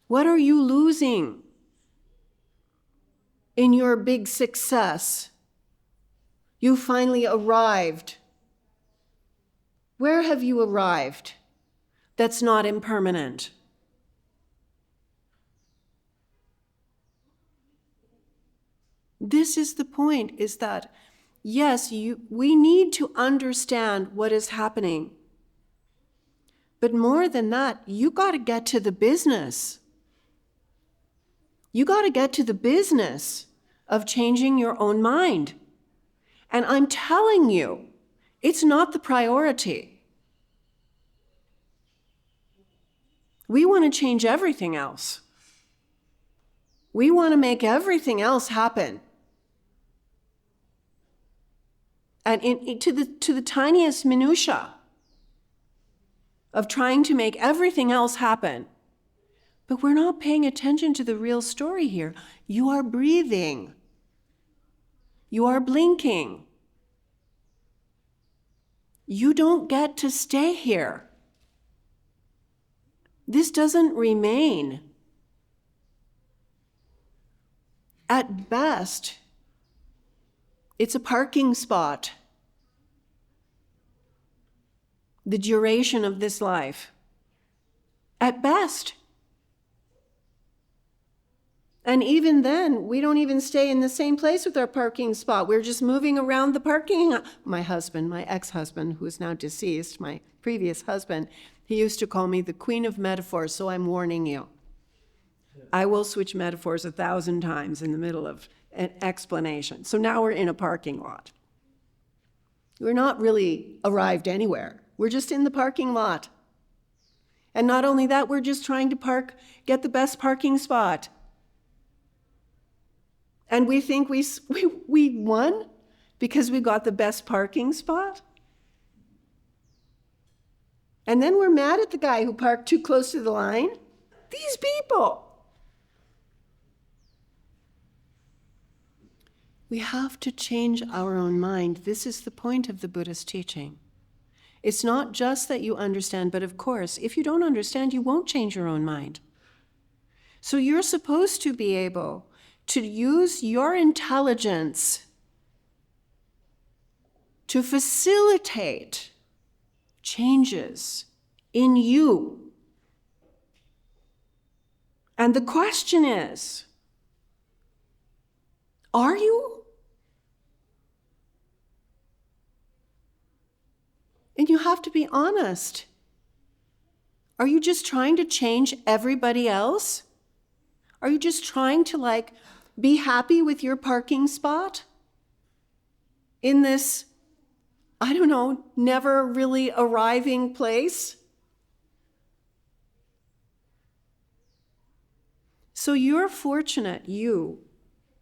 What are you losing in your big success? You finally arrived. Where have you arrived? that's not impermanent. This is the point, is that, yes, we need to understand what is happening. But more than that, you got to get to the business. You got to get to the business of changing your own mind. And I'm telling you, it's not the priority. We want to change everything else. We want to make everything else happen. And to the tiniest minutia of trying to make everything else happen. But we're not paying attention to the real story here. You are breathing. You are blinking. You don't get to stay here. This doesn't remain. At best, it's a parking spot. The duration of this life. At best. And even then, we don't even stay in the same place with our parking spot. We're just moving around the parking. My husband, my ex-husband, who is now deceased, my previous husband, he used to call me the queen of metaphors, so I'm warning you. I will switch metaphors 1,000 times in the middle of an explanation. So now we're in a parking lot. We're not really arrived anywhere. We're just in the parking lot. And not only that, we're just trying to get the best parking spot. And we think we won because we got the best parking spot? And then we're mad at the guy who parked too close to the line? These people! We have to change our own mind. This is the point of the Buddhist teaching. It's not just that you understand, but of course, if you don't understand, you won't change your own mind. So you're supposed to be able to use your intelligence to facilitate changes in you. And the question is, are you? And you have to be honest. Are you just trying to change everybody else? Are you just trying to be happy with your parking spot in this, I don't know, never really arriving place? So you're fortunate, you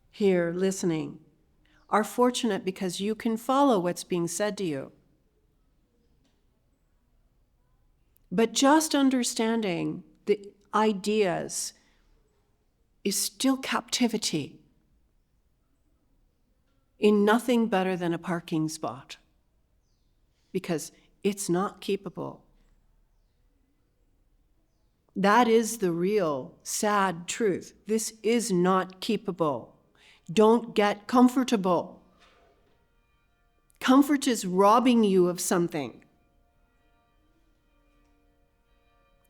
here listening, are fortunate because you can follow what's being said to you. But just understanding the ideas is still captivity in nothing better than a parking spot, because it's not keepable. That is the real sad truth. This is not keepable. Don't get comfortable. Comfort is robbing you of something.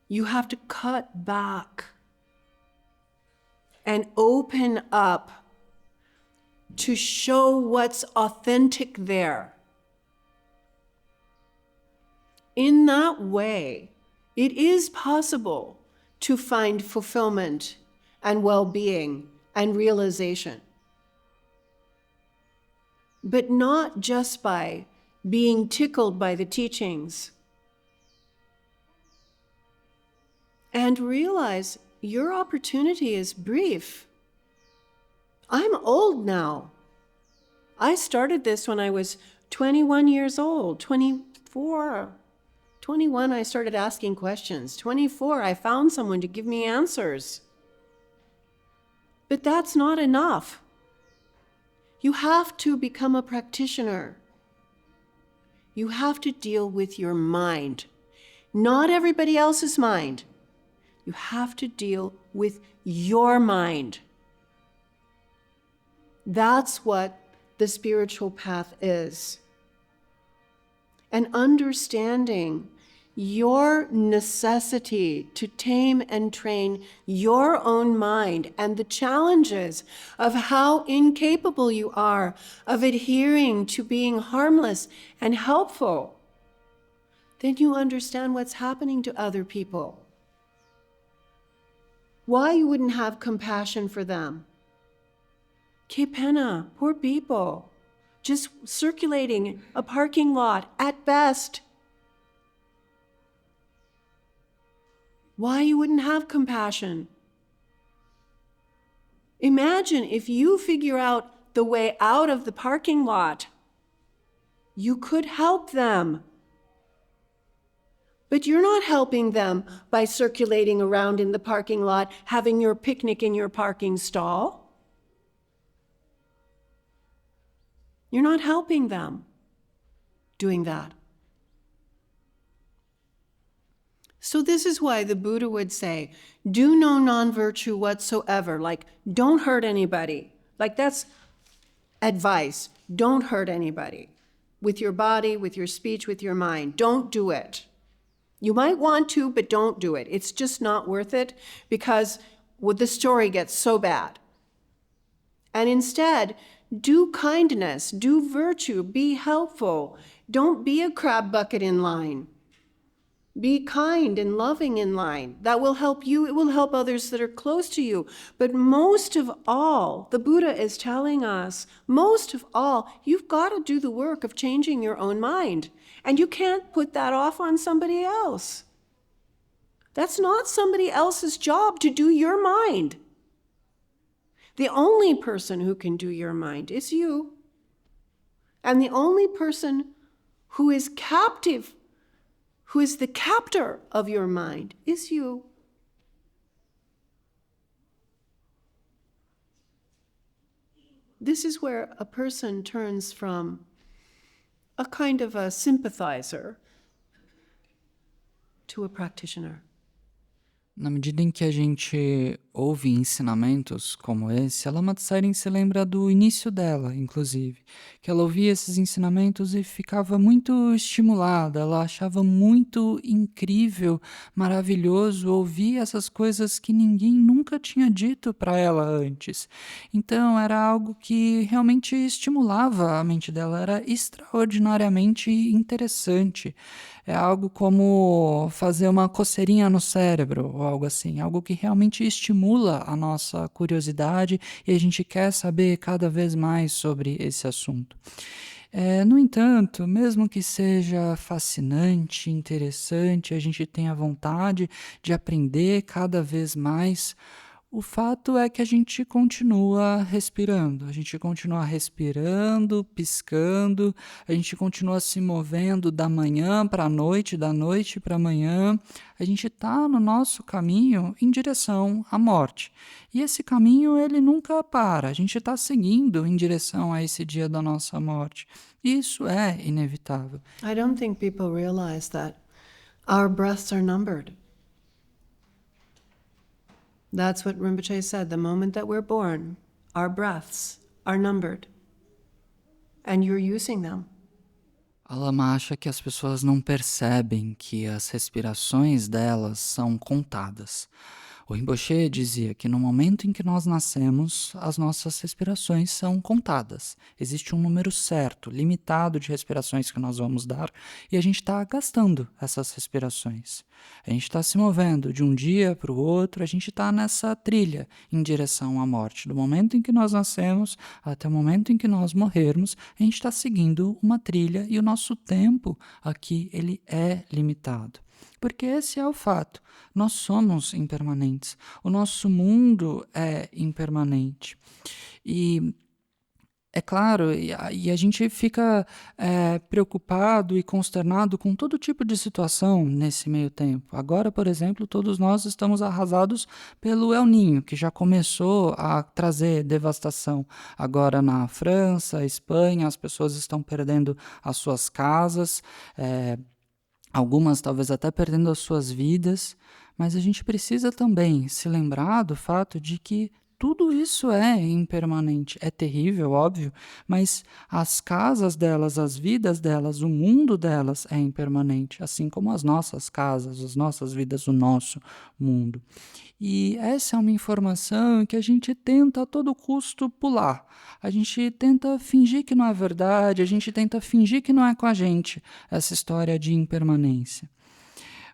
You have to cut back and open up to show what's authentic there. In that way, it is possible to find fulfillment and well-being and realization. But not just by being tickled by the teachings. And realize your opportunity is brief. I'm old now. I started this when I was 21 years old, 24. 21, I started asking questions. 24, I found someone to give me answers. But that's not enough. You have to become a practitioner. You have to deal with your mind, not everybody else's mind. You have to deal with your mind. That's what the spiritual path is. And understanding your necessity to tame and train your own mind and the challenges of how incapable you are of adhering to being harmless and helpful, then you understand what's happening to other people. Why you wouldn't have compassion for them. Que pena, poor people, just circulating a parking lot at best. Why you wouldn't have compassion. Imagine if you figure out the way out of the parking lot, you could help them. But you're not helping them by circulating around in the parking lot, having your picnic in your parking stall. You're not helping them doing that. So this is why the Buddha would say, do no non-virtue whatsoever, like don't hurt anybody. Like that's advice. Don't hurt anybody. With your body, with your speech, with your mind. Don't do it. You might want to, but don't do it. It's just not worth it because the story gets so bad. And instead, do kindness, do virtue, be helpful. Don't be a crab bucket in line. Be kind and loving in line. That will help you. It will help others that are close to you. But most of all, the Buddha is telling us, most of all, you've got to do the work of changing your own mind. And you can't put that off on somebody else. That's not somebody else's job to do your mind. The only person who can do your mind is you. And the only person who is captive, who is the captor of your mind, is you. This is where a person turns from a kind of a sympathizer to a practitioner. Na medida em que a gente ouve ensinamentos como esse, a Lama Tsering se lembra do início dela, inclusive, que ela ouvia esses ensinamentos e ficava muito estimulada, ela achava muito incrível, maravilhoso ouvir essas coisas que ninguém nunca tinha dito para ela antes. Então era algo que realmente estimulava a mente dela, era extraordinariamente interessante. É algo como fazer uma coceirinha no cérebro, ou algo assim, algo que realmente estimula a nossa curiosidade e a gente quer saber cada vez mais sobre esse assunto. No entanto, mesmo que seja fascinante, interessante, a gente tenha vontade de aprender cada vez mais, o fato é que a gente continua respirando, piscando, a gente continua se movendo da manhã para a noite, da noite para a manhã, a gente está no nosso caminho em direção à morte. E esse caminho, ele nunca para, a gente está seguindo em direção a esse dia da nossa morte. Isso é inevitável. I don't think people realize that our breaths are numbered. That's what Rinpoche said. The moment that we're born, our breaths are numbered. And you're using them. A Lama acha que as pessoas não percebem que as respirações delas são contadas. O Rinpoche dizia que no momento em que nós nascemos, as nossas respirações são contadas. Existe um número certo, limitado de respirações que nós vamos dar e a gente está gastando essas respirações. A gente está se movendo de um dia para o outro, a gente está nessa trilha em direção à morte. Do momento em que nós nascemos até o momento em que nós morrermos, a gente está seguindo uma trilha e o nosso tempo aqui ele é limitado. Porque esse é o fato, nós somos impermanentes, o nosso mundo é impermanente. E é claro, e a gente fica preocupado e consternado com todo tipo de situação nesse meio tempo. Agora, por exemplo, todos nós estamos arrasados pelo El Niño, que já começou a trazer devastação. Agora na França, Espanha, as pessoas estão perdendo as suas casas, algumas talvez até perdendo as suas vidas, mas a gente precisa também se lembrar do fato de que tudo tudo isso é impermanente. É terrível, óbvio, mas as casas delas, as vidas delas, o mundo delas é impermanente, assim como as nossas casas, as nossas vidas, o nosso mundo. E essa é uma informação que a gente tenta a todo custo pular. A gente tenta fingir que não é verdade, a gente tenta fingir que não é com a gente, essa história de impermanência.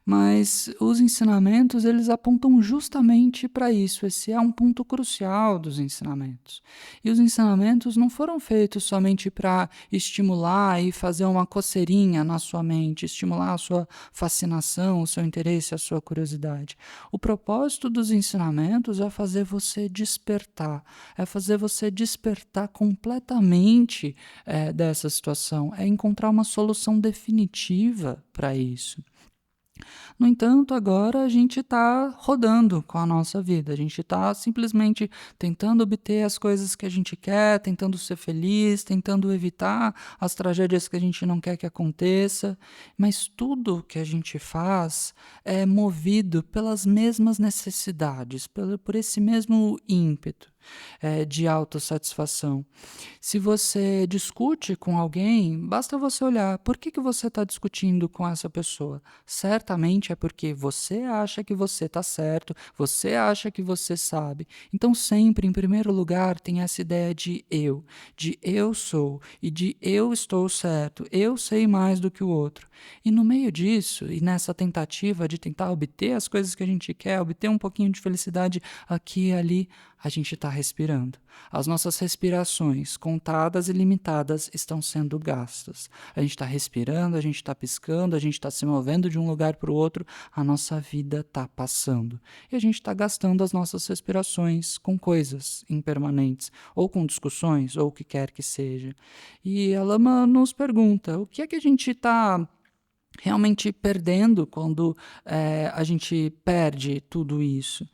Mas os ensinamentos, eles apontam justamente para isso. Esse é um ponto crucial dos ensinamentos. E os ensinamentos não foram feitos somente para estimular e fazer uma coceirinha na sua mente, estimular a sua fascinação, o seu interesse, a sua curiosidade. O propósito dos ensinamentos é fazer você despertar, é fazer você despertar completamente dessa situação, é encontrar uma solução definitiva para isso. No entanto, agora a gente está rodando com a nossa vida, a gente está simplesmente tentando obter as coisas que a gente quer, tentando ser feliz, tentando evitar as tragédias que a gente não quer que aconteça, mas tudo que a gente faz é movido pelas mesmas necessidades, por esse mesmo ímpeto de autossatisfação. Se você discute com alguém, basta você olhar por que você está discutindo com essa pessoa. Certamente é porque você acha que você está certo, você acha que você sabe. Então sempre, em primeiro lugar, tem essa ideia de eu sou e de eu estou certo, eu sei mais do que o outro. E no meio disso, e nessa tentativa de tentar obter as coisas que a gente quer, obter um pouquinho de felicidade aqui e ali, a gente está respirando. As nossas respirações, contadas e limitadas, estão sendo gastas. A gente está respirando, a gente está piscando, a gente está se movendo de um lugar para o outro, a nossa vida está passando. E a gente está gastando as nossas respirações com coisas impermanentes, ou com discussões, ou o que quer que seja. E a Lama nos pergunta, o que é que a gente está realmente perdendo quando a gente perde tudo isso.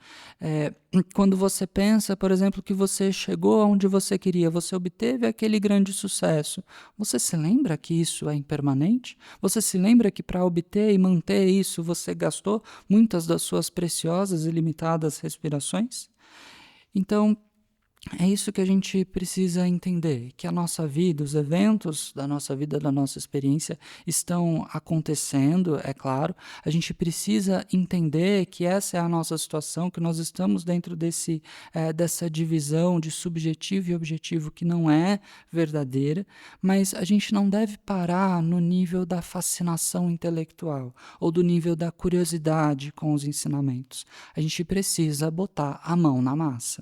Quando você pensa, por exemplo, que você chegou aonde você queria, você obteve aquele grande sucesso, você se lembra que isso é impermanente? Você se lembra que para obter e manter isso você gastou muitas das suas preciosas e limitadas respirações? Então, é isso que a gente precisa entender, que a nossa vida, os eventos da nossa vida, da nossa experiência estão acontecendo, é claro. A gente precisa entender que essa é a nossa situação, que nós estamos dentro dessa divisão de subjetivo e objetivo que não é verdadeira, mas a gente não deve parar no nível da fascinação intelectual ou do nível da curiosidade com os ensinamentos. A gente precisa botar a mão na massa.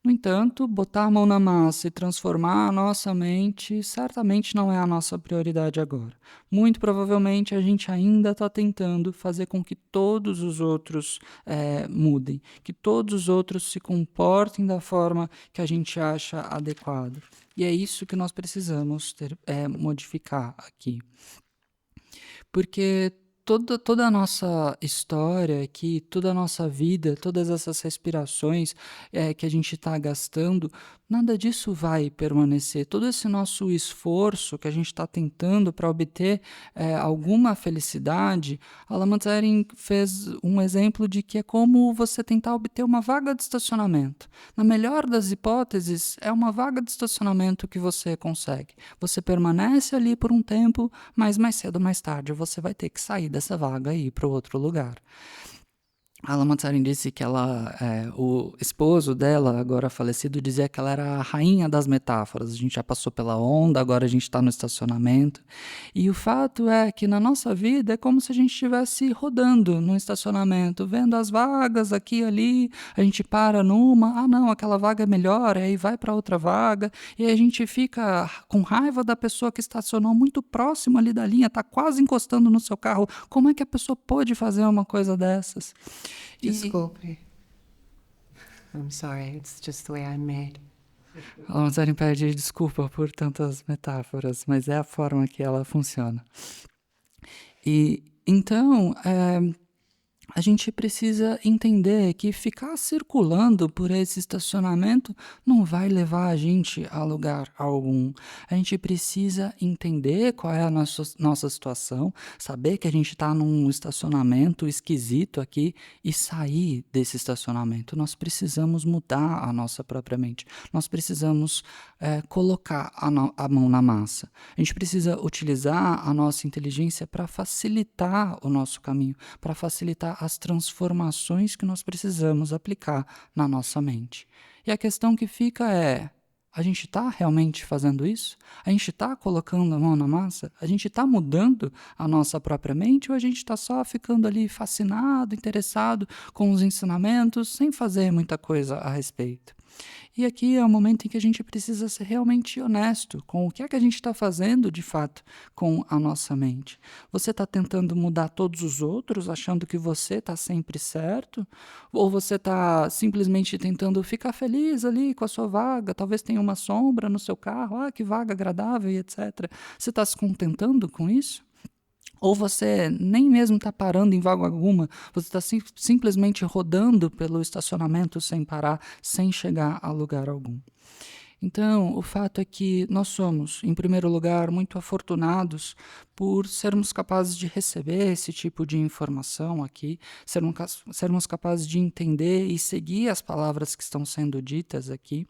No entanto, botar a mão na massa e transformar a nossa mente certamente não é a nossa prioridade agora. Muito provavelmente a gente ainda está tentando fazer com que todos os outros mudem, que todos os outros se comportem da forma que a gente acha adequada. E é isso que nós precisamos modificar aqui. Porque toda a nossa história aqui, toda a nossa vida, todas essas respirações que a gente está gastando, nada disso vai permanecer. Todo esse nosso esforço que a gente está tentando para obter alguma felicidade, a Lama Tsering fez um exemplo de que é como você tentar obter uma vaga de estacionamento. Na melhor das hipóteses, é uma vaga de estacionamento que você consegue. Você permanece ali por um tempo, mas mais cedo ou mais tarde você vai ter que sair dessa vaga e ir para outro lugar. A Lama Tsering disse que o esposo dela, agora falecido, dizia que ela era a rainha das metáforas. A gente já passou pela onda, agora a gente está no estacionamento. E o fato é que na nossa vida é como se a gente estivesse rodando no estacionamento, vendo as vagas aqui e ali, a gente para numa, não, aquela vaga é melhor, aí vai para outra vaga, e aí a gente fica com raiva da pessoa que estacionou muito próximo ali da linha, está quase encostando no seu carro. Como é que a pessoa pode fazer uma coisa dessas? Desculpe. I'm sorry, it's just the way I'm made. A Lama Tsering pede desculpa por tantas metáforas, mas é a forma que ela funciona. E então, a gente precisa entender que ficar circulando por esse estacionamento não vai levar a gente a lugar algum. A gente precisa entender qual é a nossa situação, saber que a gente está num estacionamento esquisito aqui e sair desse estacionamento. Nós precisamos mudar a nossa própria mente. Nós precisamos colocar a mão na massa. A gente precisa utilizar a nossa inteligência para facilitar o nosso caminho, para facilitar as transformações que nós precisamos aplicar na nossa mente. E a questão que fica é: a gente está realmente fazendo isso? A gente está colocando a mão na massa? A gente está mudando a nossa própria mente ou a gente está só ficando ali fascinado, interessado com os ensinamentos, sem fazer muita coisa a respeito? E aqui é o momento em que a gente precisa ser realmente honesto com o que é que a gente está fazendo de fato com a nossa mente. Você está tentando mudar todos os outros, achando que você está sempre certo? Ou você está simplesmente tentando ficar feliz ali com a sua vaga? Talvez tenha uma sombra no seu carro, que vaga agradável e etc. Você está se contentando com isso? Ou você nem mesmo está parando em vaga alguma, você está simplesmente rodando pelo estacionamento sem parar, sem chegar a lugar algum. Então, o fato é que nós somos, em primeiro lugar, muito afortunados por sermos capazes de receber esse tipo de informação aqui, sermos capazes de entender e seguir as palavras que estão sendo ditas aqui.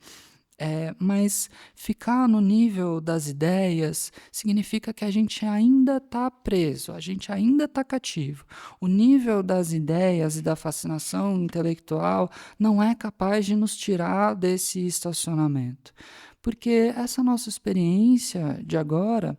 Mas ficar no nível das ideias significa que a gente ainda está preso, a gente ainda está cativo. O nível das ideias e da fascinação intelectual não é capaz de nos tirar desse estacionamento. Porque essa nossa experiência de agora,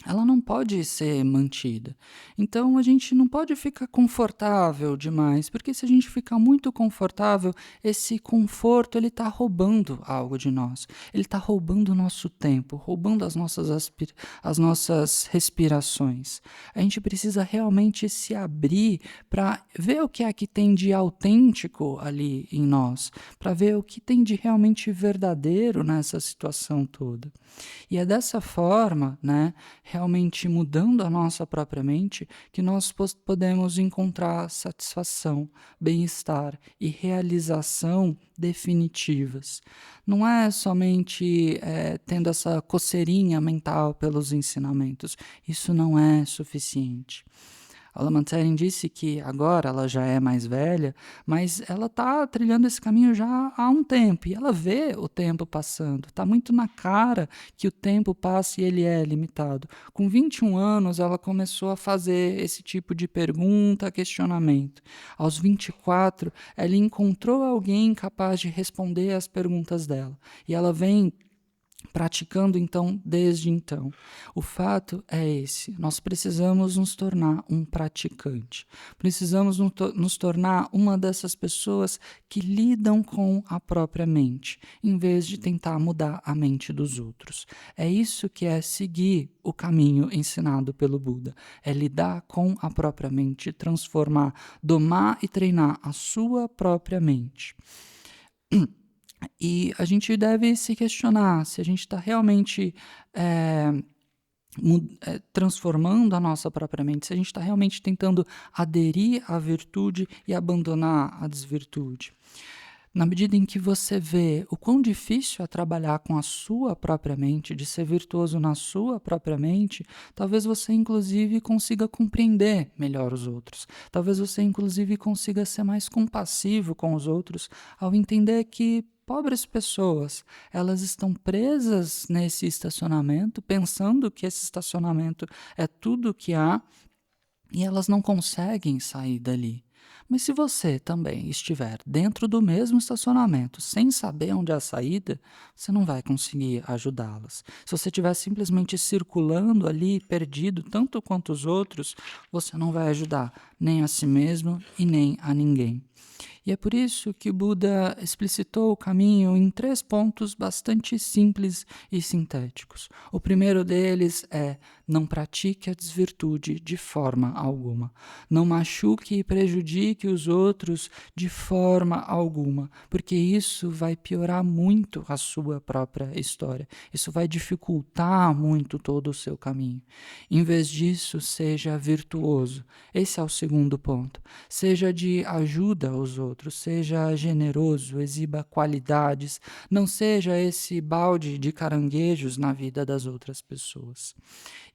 ela não pode ser mantida. Então a gente não pode ficar confortável demais, porque se a gente ficar muito confortável, esse conforto ele está roubando algo de nós. Ele está roubando o nosso tempo, roubando as nossas respirações. A gente precisa realmente se abrir para ver o que é que tem de autêntico ali em nós, para ver o que tem de realmente verdadeiro nessa situação toda. E é dessa forma, né, realmente mudando a nossa própria mente, que nós podemos encontrar satisfação, bem-estar e realização definitivas. Não é somente tendo essa coceirinha mental pelos ensinamentos. Isso não é suficiente. A Lama Tsering disse que agora ela já é mais velha, mas ela está trilhando esse caminho já há um tempo, e ela vê o tempo passando. Está muito na cara que o tempo passa e ele é limitado. Com 21 anos, ela começou a fazer esse tipo de pergunta, questionamento. Aos 24, ela encontrou alguém capaz de responder às perguntas dela. E ela vem praticando então desde então. O fato é esse: nós precisamos nos tornar um praticante, precisamos nos tornar uma dessas pessoas que lidam com a própria mente, em vez de tentar mudar a mente dos outros. É isso que é seguir o caminho ensinado pelo Buda, é lidar com a própria mente, transformar, domar e treinar a sua própria mente. E a gente deve se questionar se a gente está realmente transformando a nossa própria mente, se a gente está realmente tentando aderir à virtude e abandonar a desvirtude. Na medida em que você vê o quão difícil é trabalhar com a sua própria mente, de ser virtuoso na sua própria mente, talvez você inclusive consiga compreender melhor os outros. Talvez você inclusive consiga ser mais compassivo com os outros ao entender que pobres pessoas, elas estão presas nesse estacionamento, pensando que esse estacionamento é tudo o que há, e elas não conseguem sair dali. Mas se você também estiver dentro do mesmo estacionamento, sem saber onde é a saída, você não vai conseguir ajudá-las. Se você estiver simplesmente circulando ali, perdido, tanto quanto os outros, você não vai ajudar nem a si mesmo e nem a ninguém. E é por isso que o Buda explicitou o caminho em 3 pontos bastante simples e sintéticos. O primeiro deles é: não pratique a desvirtude de forma alguma. Não machuque e prejudique os outros de forma alguma, porque isso vai piorar muito a sua própria história. Isso vai dificultar muito todo o seu caminho. Em vez disso, seja virtuoso. Esse é o segundo ponto. Seja de ajuda aos outros, seja generoso, exiba qualidades, não seja esse balde de caranguejos na vida das outras pessoas.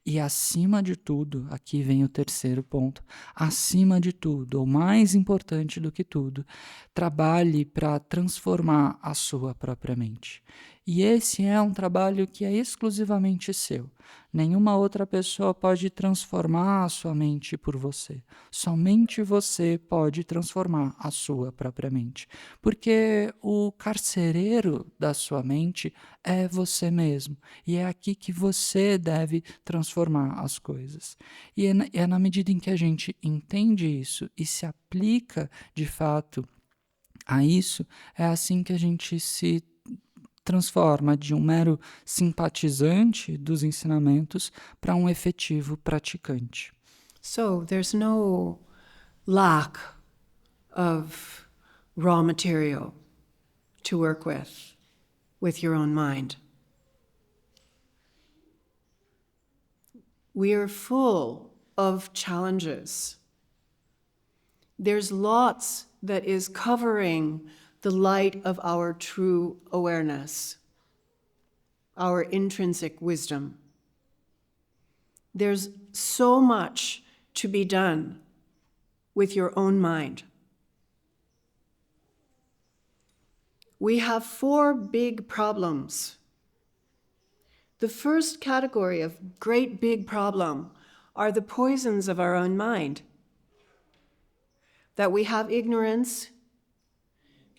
E acima de tudo, aqui vem o terceiro ponto, acima de tudo, ou mais importante do que tudo, trabalhe para transformar a sua própria mente. E esse é um trabalho que é exclusivamente seu. Nenhuma outra pessoa pode transformar a sua mente por você. Somente você pode transformar a sua própria mente. Porque o carcereiro da sua mente é você mesmo. E é aqui que você deve transformar as coisas. E é na medida em que a gente entende isso e se aplica de fato a isso, é assim que a gente se transforma de um mero simpatizante dos ensinamentos para um efetivo praticante. So there's no lack of raw material to work with your own mind. We are full of challenges. There's lots that is covering the light of our true awareness, our intrinsic wisdom. There's so much to be done with your own mind. We have 4 big problems. The first category of great big problem are the poisons of our own mind. That we have ignorance,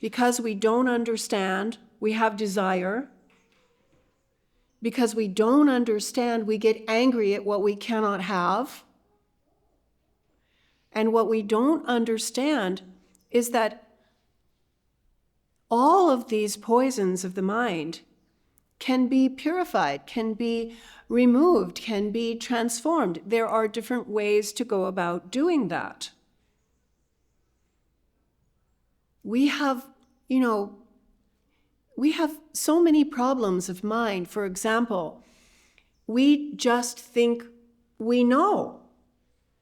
because we don't understand, we have desire. Because we don't understand, we get angry at what we cannot have. And what we don't understand is that all of these poisons of the mind can be purified, can be removed, can be transformed. There are different ways to go about doing that. We have so many problems of mind. For example, we just think we know.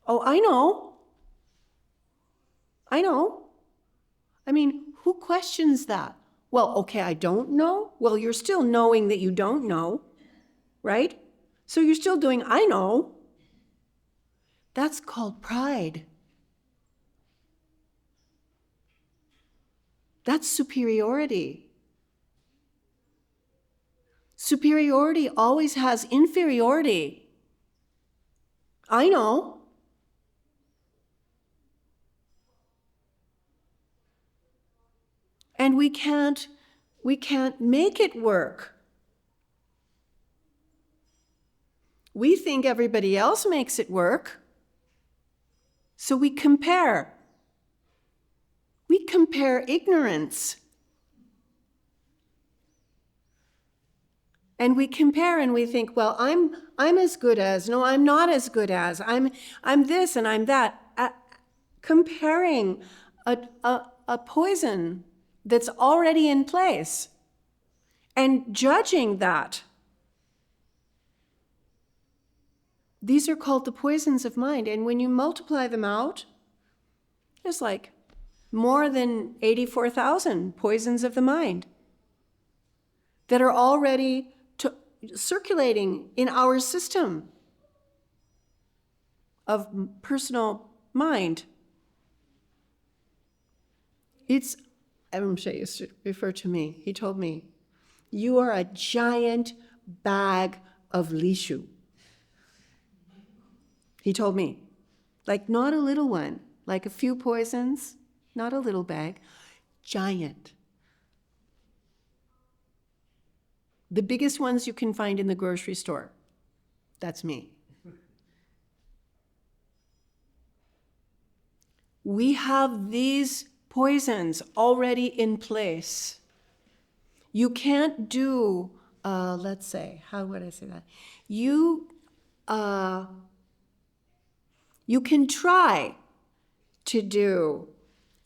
Oh, I know. I mean, who questions that? Well, okay, I don't know. Well, you're still knowing that you don't know, right? So you're still doing, I know. That's called pride. That's superiority. Superiority always has inferiority. I know. And we can't make it work. We think everybody else makes it work. So we compare. We compare ignorance. And we compare and we think, well, I'm as good as, no, I'm not as good as, I'm this and I'm that. Comparing a poison that's already in place and judging that. These are called the poisons of mind. And when you multiply them out, there's like more than 84,000 poisons of the mind that are already circulating in our system of personal mind. Rinpoche used to refer to me. He told me, you are a giant bag of lishu. He told me, like not a little one, like a few poisons, not a little bag, giant. The biggest ones you can find in the grocery store. That's me. We have these poisons already in place. You can't do, let's say, how would I say that? You can try to do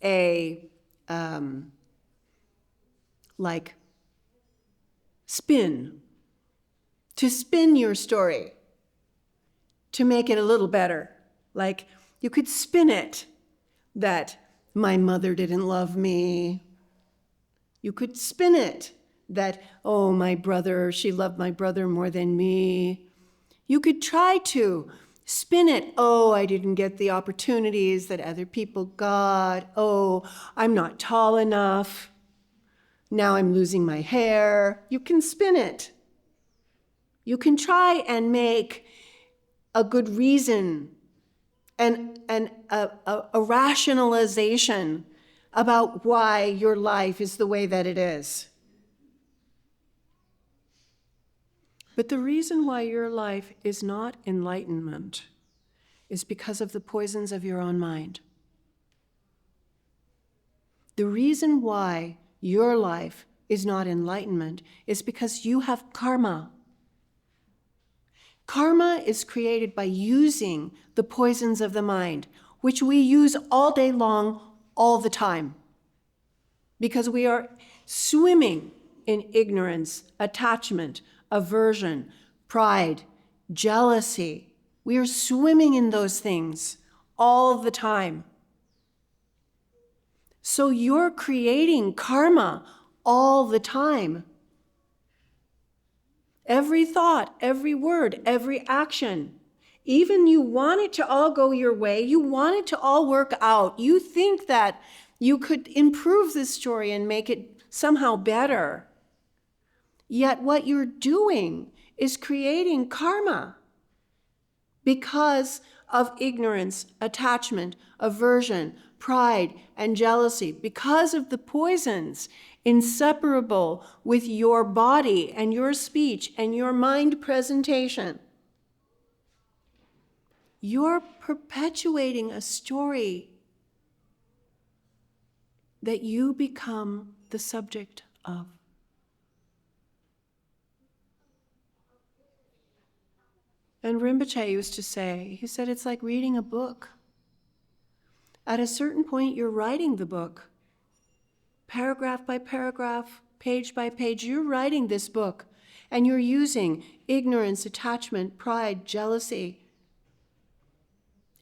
a, like, to spin your story, to make it a little better. Like, you could spin it that my mother didn't love me. You could spin it that, oh, my brother, she loved my brother more than me. You could try to spin it, oh, I didn't get the opportunities that other people got. Oh, I'm not tall enough. Now I'm losing my hair. You can spin it. You can try and make a good reason and a rationalization about why your life is the way that it is. But the reason why your life is not enlightenment is because of the poisons of your own mind. The reason why your life is not enlightenment is because you have karma. Karma is created by using the poisons of the mind, which we use all day long, all the time, because we are swimming in ignorance, attachment, aversion, pride, jealousy. We are swimming in those things all the time. So you're creating karma all the time. Every thought, every word, every action. Even you want it to all go your way. You want it to all work out. You think that you could improve this story and make it somehow better. Yet what you're doing is creating karma because of ignorance, attachment, aversion, pride, and jealousy, because of the poisons inseparable with your body and your speech and your mind presentation. You're perpetuating a story that you become the subject of. And Rinpoche used to say, he said, it's like reading a book. At a certain point, you're writing the book. Paragraph by paragraph, page by page, you're writing this book. And you're using ignorance, attachment, pride, jealousy,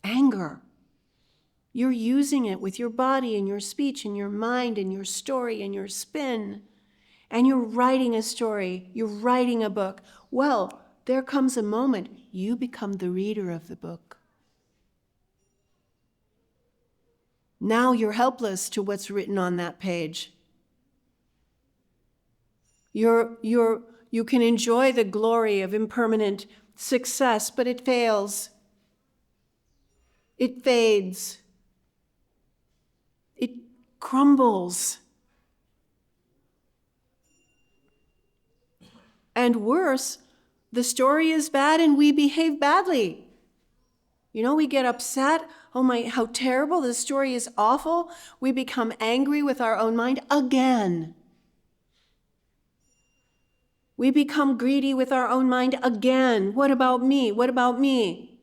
anger. You're using it with your body and your speech and your mind and your story and your spin. And you're writing a story. You're writing a book. Well, there comes a moment you become the reader of the book. Now you're helpless to what's written on that page. You can enjoy the glory of impermanent success, but it fails. It fades. It crumbles. And worse, the story is bad and we behave badly. You know, we get upset. Oh my, how terrible, this story is awful. We become angry with our own mind again. We become greedy with our own mind again. What about me? What about me?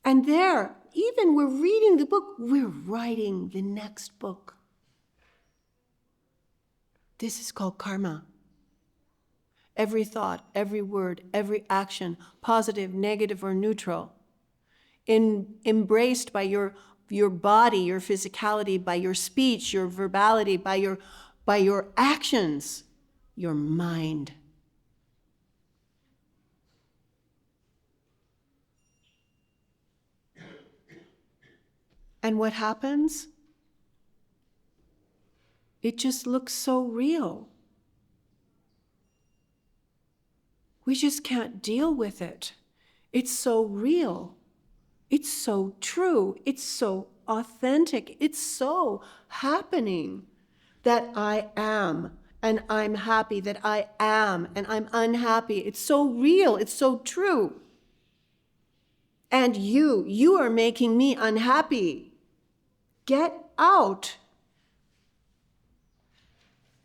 And there, even we're reading the book, we're writing the next book. This is called karma. Every thought, every word, every action, positive, negative, or neutral, embraced by your body, your physicality, by your speech, your verbality, by your actions, your mind. And what happens? It just looks so real. We just can't deal with it. It's so real. It's so true. It's so authentic. It's so happening that I am, and I'm happy that I am, and I'm unhappy. It's so real. It's so true. And you are making me unhappy. Get out.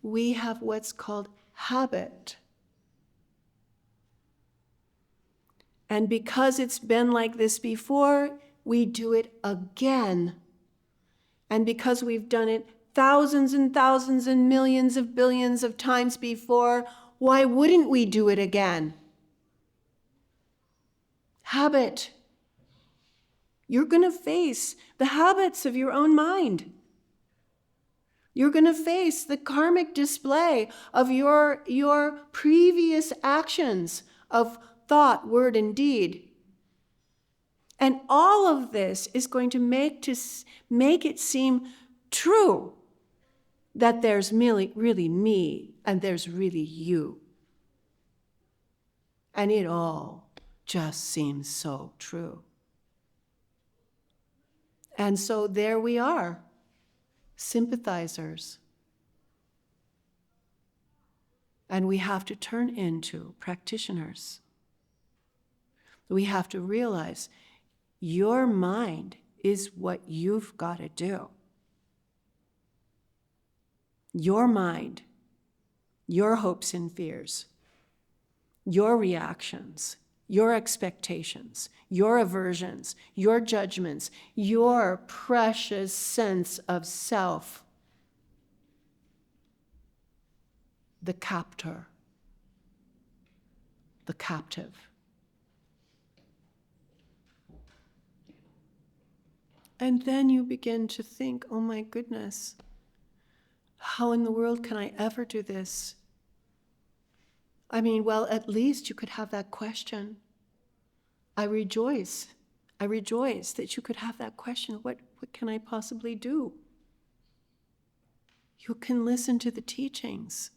we have what's called habit. And because it's been like this before, we do it again. And because we've done it thousands and thousands and millions of billions of times before, why wouldn't we do it again? Habit. You're going to face the habits of your own mind. You're going to face the karmic display of your previous actions of thought, word, and deed. And all of this is going to make it seem true that there's really me and there's really you. And it all just seems so true. And so there we are, sympathizers. And we have to turn into practitioners. We have to realize your mind is what you've got to do. Your mind, your hopes and fears, your reactions, your expectations, your aversions, your judgments, your precious sense of self, the captor, the captive. And then you begin to think, oh my goodness, how in the world can I ever do this? I mean, well, at least you could have that question. I rejoice that you could have that question. What can I possibly do? You can listen to the teachings.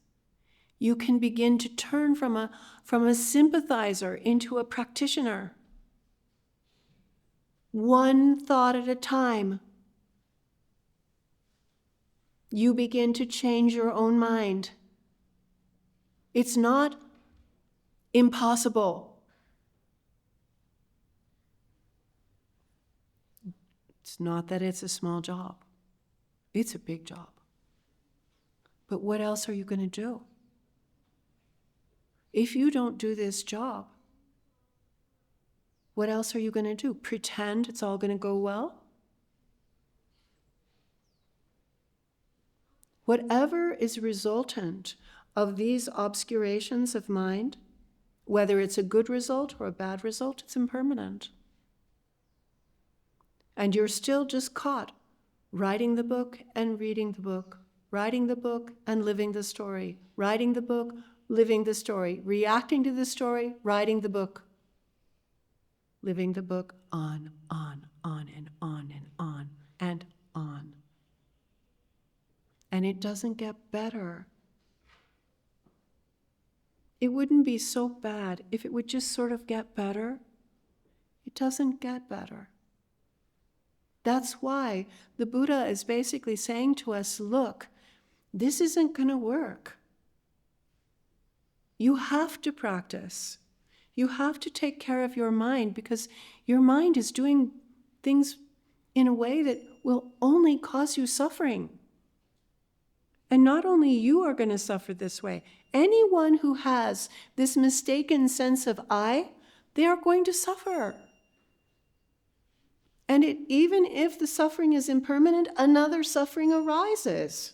You can begin to turn from a sympathizer into a practitioner. One thought at a time. You begin to change your own mind. It's not impossible. It's not that it's a small job. It's a big job. But what else are you going to do? If you don't do this job, what else are you going to do? Pretend it's all going to go well? Whatever is resultant of these obscurations of mind, whether it's a good result or a bad result, it's impermanent. And you're still just caught writing the book and reading the book, writing the book and living the story, writing the book, living the story, reacting to the story, writing the book, living the book on and on and on and on. And it doesn't get better. It wouldn't be so bad if it would just sort of get better. It doesn't get better. That's why the Buddha is basically saying to us, look, this isn't going to work. You have to practice. You have to take care of your mind because your mind is doing things in a way that will only cause you suffering. And not only you are going to suffer this way, anyone who has this mistaken sense of I, they are going to suffer. And even if the suffering is impermanent, another suffering arises.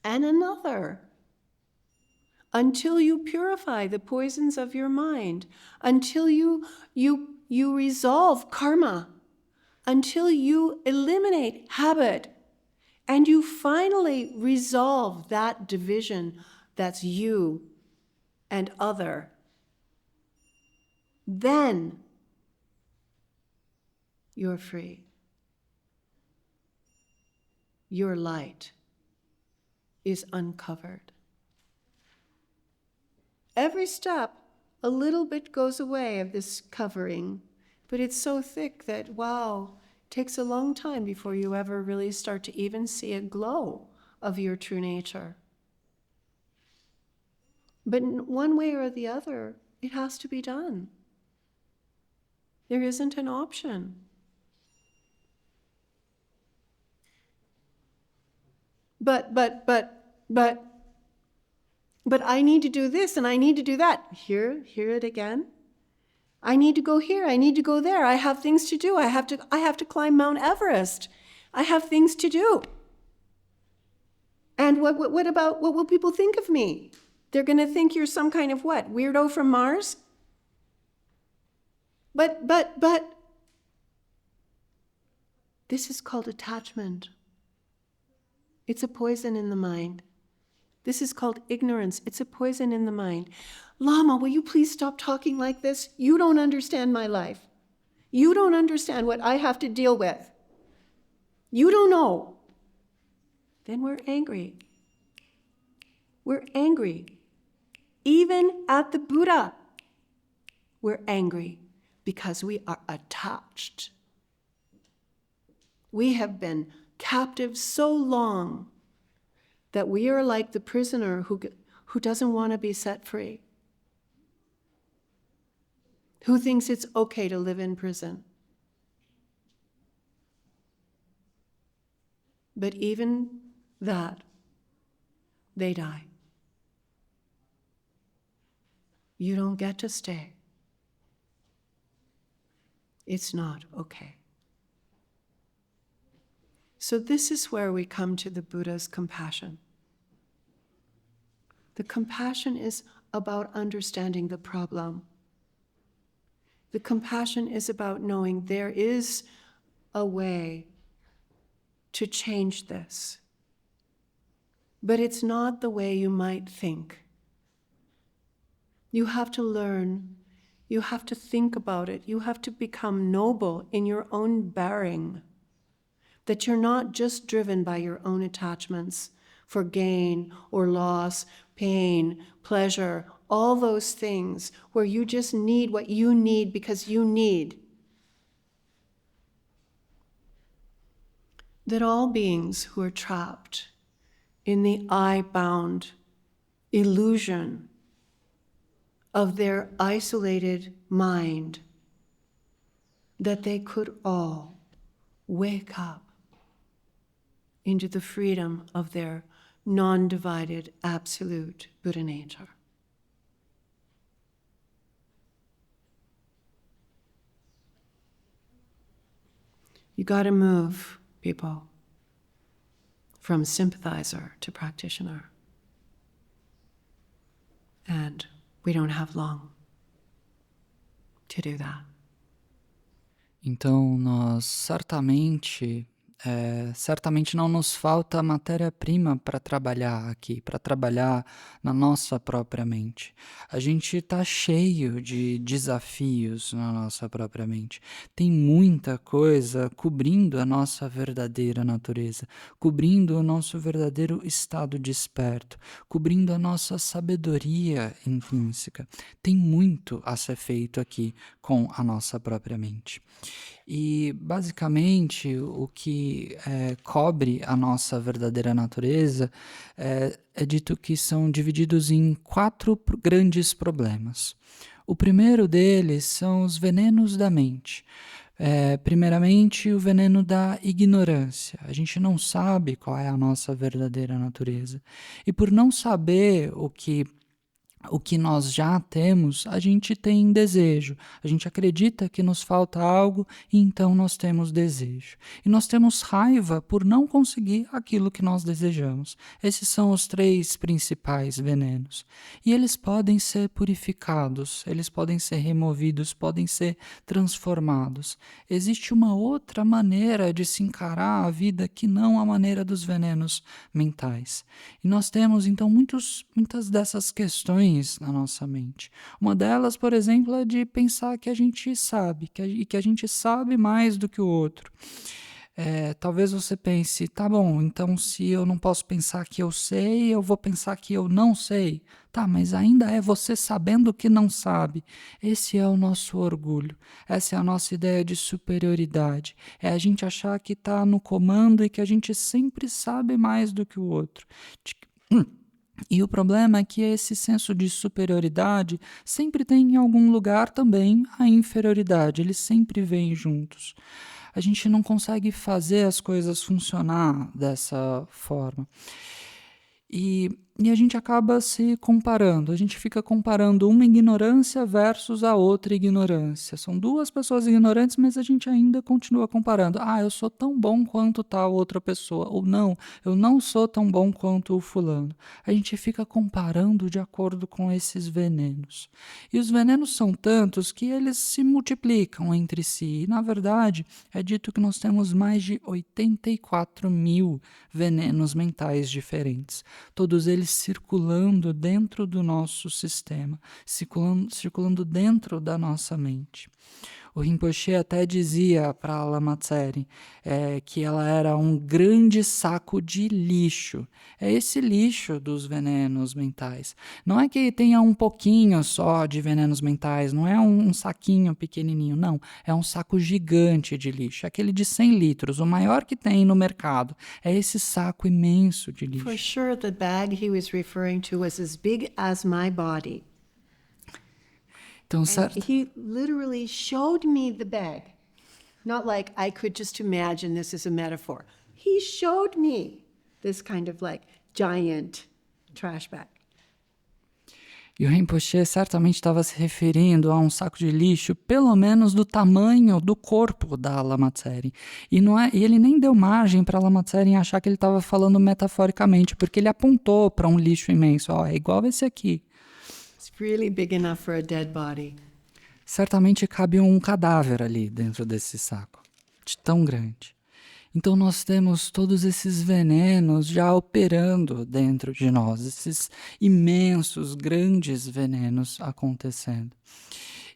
And another. Until you purify the poisons of your mind, until you resolve karma, until you eliminate habit, and you finally resolve that division that's you and other, then you're free. Your light is uncovered. Every step, a little bit goes away of this covering, but it's so thick that, wow, it takes a long time before you ever really start to even see a glow of your true nature. But in one way or the other, it has to be done. There isn't an option. but I need to do this and I need to do that. Hear it again. I need to go here. I need to go there. I have things to do. I have to climb Mount Everest. I have things to do. And what will people think of me? They're going to think you're some kind of what? Weirdo from Mars? But this is called attachment. It's a poison in the mind. This is called ignorance. It's a poison in the mind. Lama, will you please stop talking like this? You don't understand my life. You don't understand what I have to deal with. You don't know. Then we're angry. We're angry. Even at the Buddha, we're angry because we are attached. We have been captive so long that we are like the prisoner who doesn't want to be set free, who thinks it's okay to live in prison. But even that, they die. You don't get to stay. It's not okay. So this is where we come to the Buddha's compassion. The compassion is about understanding the problem. The compassion is about knowing there is a way to change this. But it's not the way you might think. You have to learn. You have to think about it. You have to become noble in your own bearing. That you're not just driven by your own attachments for gain or loss, pain, pleasure, all those things where you just need what you need because you need. That all beings who are trapped in the I-bound illusion of their isolated mind, that they could all wake up into the freedom of their non-divided absolute Buddha nature. You got to move, people, from sympathizer to practitioner. And we don't have long to do that. Então, nós certamente não nos falta matéria-prima para trabalhar aqui, para trabalhar na nossa própria mente. A gente está cheio de desafios na nossa própria mente. Tem muita coisa cobrindo a nossa verdadeira natureza, cobrindo o nosso verdadeiro estado desperto, cobrindo a nossa sabedoria intrínseca. Tem muito a ser feito aqui com a nossa própria mente. E, basicamente, o que cobre a nossa verdadeira natureza é dito que são divididos em 4 grandes problemas. O primeiro deles são os venenos da mente. Primeiramente, o veneno da ignorância. A gente não sabe qual é a nossa verdadeira natureza. E por não saber o que nós já temos, a gente tem desejo. A gente acredita que nos falta algo e então nós temos desejo. E nós temos raiva por não conseguir aquilo que nós desejamos. Esses são os 3 principais venenos. E eles podem ser purificados, eles podem ser removidos, podem ser transformados. Existe uma outra maneira de se encarar a vida que não a maneira dos venenos mentais. E nós temos, então, muitas dessas questões na nossa mente. Uma delas, por exemplo, é de pensar que a gente sabe, que a gente sabe mais do que o outro. Talvez você pense, tá bom, então se eu não posso pensar que eu sei, eu vou pensar que eu não sei. Tá, mas ainda é você sabendo que não sabe. Esse é o nosso orgulho. Essa é a nossa ideia de superioridade. É a gente achar que está no comando e que a gente sempre sabe mais do que o outro. E o problema é que esse senso de superioridade sempre tem em algum lugar também a inferioridade, eles sempre vêm juntos. a gente não consegue fazer as coisas funcionar dessa forma. E a gente acaba se comparando, a gente fica comparando uma ignorância versus a outra ignorância. São duas pessoas ignorantes, mas a gente ainda continua comparando. Ah, eu sou tão bom quanto tal outra pessoa. Ou não, eu não sou tão bom quanto o fulano. A gente fica comparando de acordo com esses venenos. E os venenos são tantos que eles se multiplicam entre si. E, na verdade, é dito que nós temos mais de 84 mil venenos mentais diferentes. Todos eles circulando dentro do nosso sistema, circulando dentro da nossa mente. O Rinpoche até dizia para Lama Tsering que ela era um grande saco de lixo. É esse lixo dos venenos mentais. Não é que tenha um pouquinho só de venenos mentais, não é um saquinho pequenininho, não. É um saco gigante de lixo, aquele de 100 litros, o maior que tem no mercado. É esse saco imenso de lixo. For sure, the bag he was referring to was as big as my body. Então, And certo? he literally showed me the bag. Not like I could just imagine this as a metaphor. He showed me this kind of like giant trash bag. E o Rinpoche certamente estava se referindo a um saco de lixo, pelo menos do tamanho do corpo da Lama Tsering. E ele nem deu margem para a Lama Tsering achar que ele estava falando metaforicamente, porque ele apontou para um lixo imenso. Ó, é igual esse aqui. It's really big enough for a dead body. Certamente cabe um cadáver ali dentro desse saco, de tão grande. Então nós temos todos esses venenos já operando dentro de nós, esses imensos, grandes venenos acontecendo.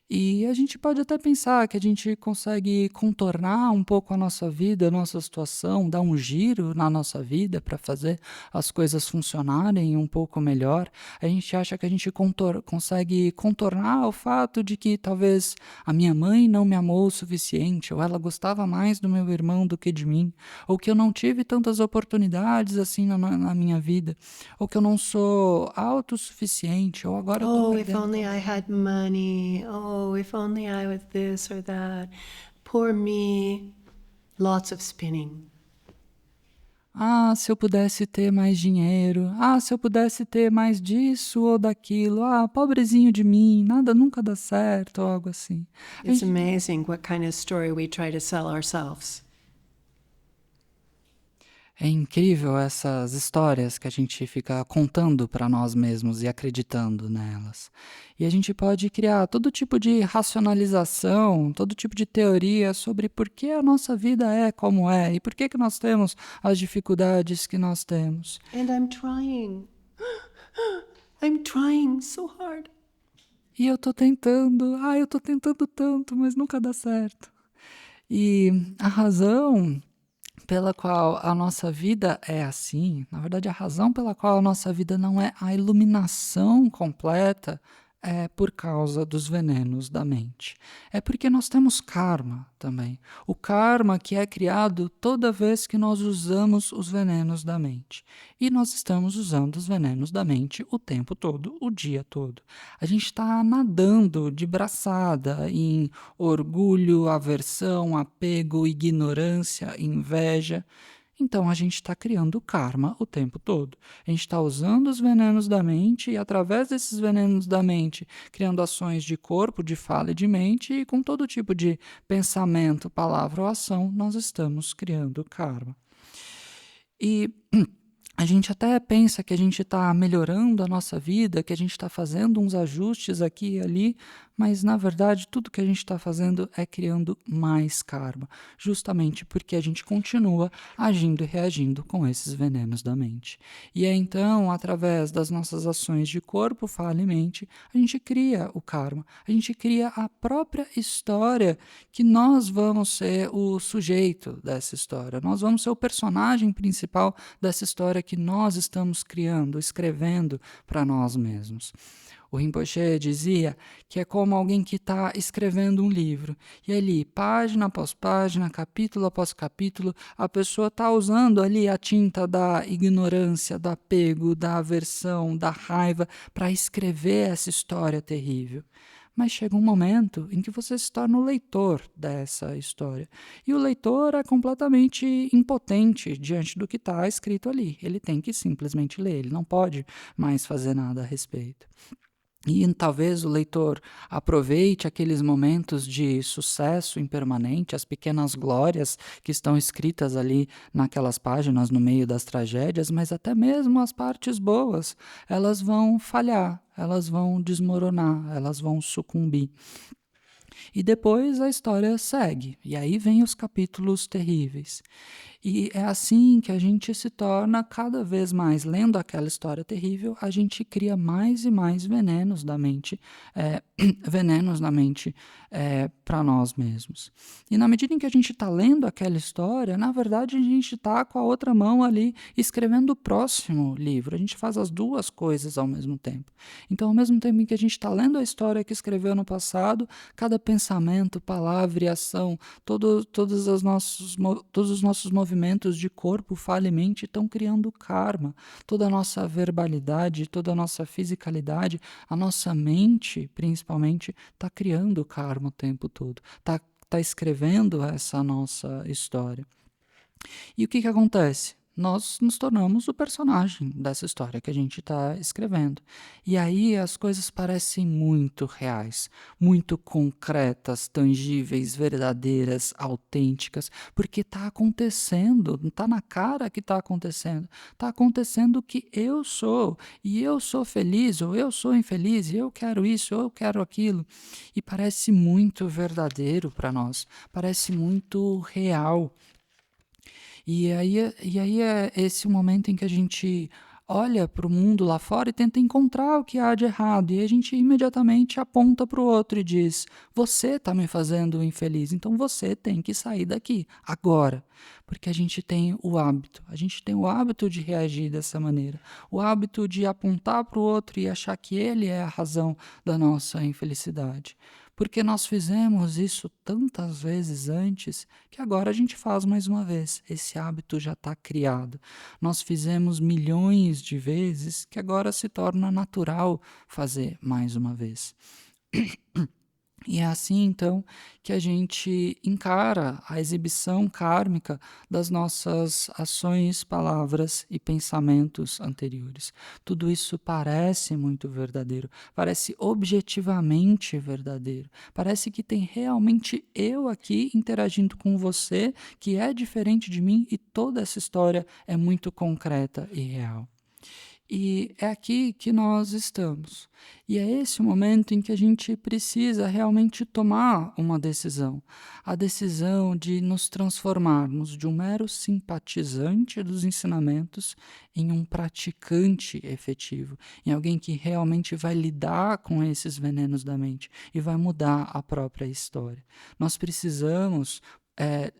E a gente pode até pensar que a gente consegue contornar um pouco a nossa vida, a nossa situação, dar um giro na nossa vida para fazer as coisas funcionarem um pouco melhor. A gente acha que a gente consegue contornar o fato de que talvez a minha mãe não me amou o suficiente, ou ela gostava mais do meu irmão do que de mim, ou que eu não tive tantas oportunidades assim na minha vida, ou que eu não sou autossuficiente, ou agora eu tô Oh, if perdendo. only I had money. Oh, if only I was this or that. Poor me. Lots of spinning. Ah, se eu pudesse ter mais dinheiro. Ah, se eu pudesse ter mais disso ou daquilo. Ah, pobrezinho de mim, nada nunca dá certo, ou algo assim. It's amazing what kind of story we try to sell ourselves. É incrível essas histórias que a gente fica contando para nós mesmos e acreditando nelas. E a gente pode criar todo tipo de racionalização, todo tipo de teoria sobre por que a nossa vida é como é e por que nós temos as dificuldades que nós temos. And I'm trying. I'm trying so hard. E eu tô tentando tanto, mas nunca dá certo. E a razão pela qual a nossa vida é assim, na verdade a razão pela qual a nossa vida não é a iluminação completa é por causa dos venenos da mente. É porque nós temos karma também. O karma que é criado toda vez que nós usamos os venenos da mente. E nós estamos usando os venenos da mente o tempo todo, o dia todo. A gente está nadando de braçada em orgulho, aversão, apego, ignorância, inveja. Então a gente está criando karma o tempo todo. A gente está usando os venenos da mente e através desses venenos da mente, criando ações de corpo, de fala e de mente e com todo tipo de pensamento, palavra ou ação, nós estamos criando karma. E a gente até pensa que a gente está melhorando a nossa vida, que a gente está fazendo uns ajustes aqui e ali, mas na verdade tudo que a gente está fazendo é criando mais karma, justamente porque a gente continua agindo e reagindo com esses venenos da mente. E é então, através das nossas ações de corpo, fala e mente, a gente cria o karma, a gente cria a própria história que nós vamos ser o sujeito dessa história, nós vamos ser o personagem principal dessa história que nós estamos criando, escrevendo para nós mesmos. O Rinpoche dizia que é como alguém que está escrevendo um livro. E ali, página após página, capítulo após capítulo, a pessoa está usando ali a tinta da ignorância, do apego, da aversão, da raiva, para escrever essa história terrível. mas chega um momento em que você se torna o leitor dessa história. E o leitor é completamente impotente diante do que está escrito ali. Ele tem que simplesmente ler, ele não pode mais fazer nada a respeito. E talvez o leitor aproveite aqueles momentos de sucesso impermanente, as pequenas glórias que estão escritas ali naquelas páginas no meio das tragédias, mas até mesmo as partes boas, elas vão falhar, elas vão desmoronar, elas vão sucumbir. E depois a história segue, e aí vem os capítulos terríveis. E é assim que a gente se torna cada vez mais, lendo aquela história terrível, a gente cria mais e mais venenos da mente, venenos na mente para nós mesmos. E na medida em que a gente está lendo aquela história, na verdade a gente está com a outra mão ali escrevendo o próximo livro. A gente faz as duas coisas ao mesmo tempo. Então, ao mesmo tempo em que a gente está lendo a história que escreveu no passado, cada pensamento, palavra e ação, todos os nossos movimentos de corpo, fala e mente estão criando karma. Toda a nossa verbalidade, toda a nossa fisicalidade, a nossa mente, principalmente, está criando karma o tempo todo. Está escrevendo essa nossa história. E o que acontece? Nós nos tornamos o personagem dessa história que a gente está escrevendo. E aí as coisas parecem muito reais, muito concretas, tangíveis, verdadeiras, autênticas, porque está acontecendo, não está na cara que está acontecendo. Está acontecendo o que eu sou, e eu sou feliz, ou eu sou infeliz, e eu quero isso, ou eu quero aquilo. E parece muito verdadeiro para nós, parece muito real. E aí é esse momento em que a gente olha para o mundo lá fora e tenta encontrar o que há de errado. E a gente imediatamente aponta para o outro e diz: você está me fazendo infeliz, então você tem que sair daqui, agora. Porque a gente tem o hábito. A gente tem o hábito de reagir dessa maneira. O hábito de apontar para o outro e achar que ele é a razão da nossa infelicidade. Porque nós fizemos isso tantas vezes antes que agora a gente faz mais uma vez. Esse hábito já está criado. Nós fizemos milhões de vezes que agora se torna natural fazer mais uma vez. E é assim, então, que a gente encara a exibição kármica das nossas ações, palavras e pensamentos anteriores. Tudo isso parece muito verdadeiro, parece objetivamente verdadeiro, parece que tem realmente eu aqui interagindo com você, que é diferente de mim, e toda essa história é muito concreta e real. E é aqui que nós estamos. E é esse o momento em que a gente precisa realmente tomar uma decisão. A decisão de nos transformarmos de um mero simpatizante dos ensinamentos em um praticante efetivo, em alguém que realmente vai lidar com esses venenos da mente e vai mudar a própria história. Nós precisamos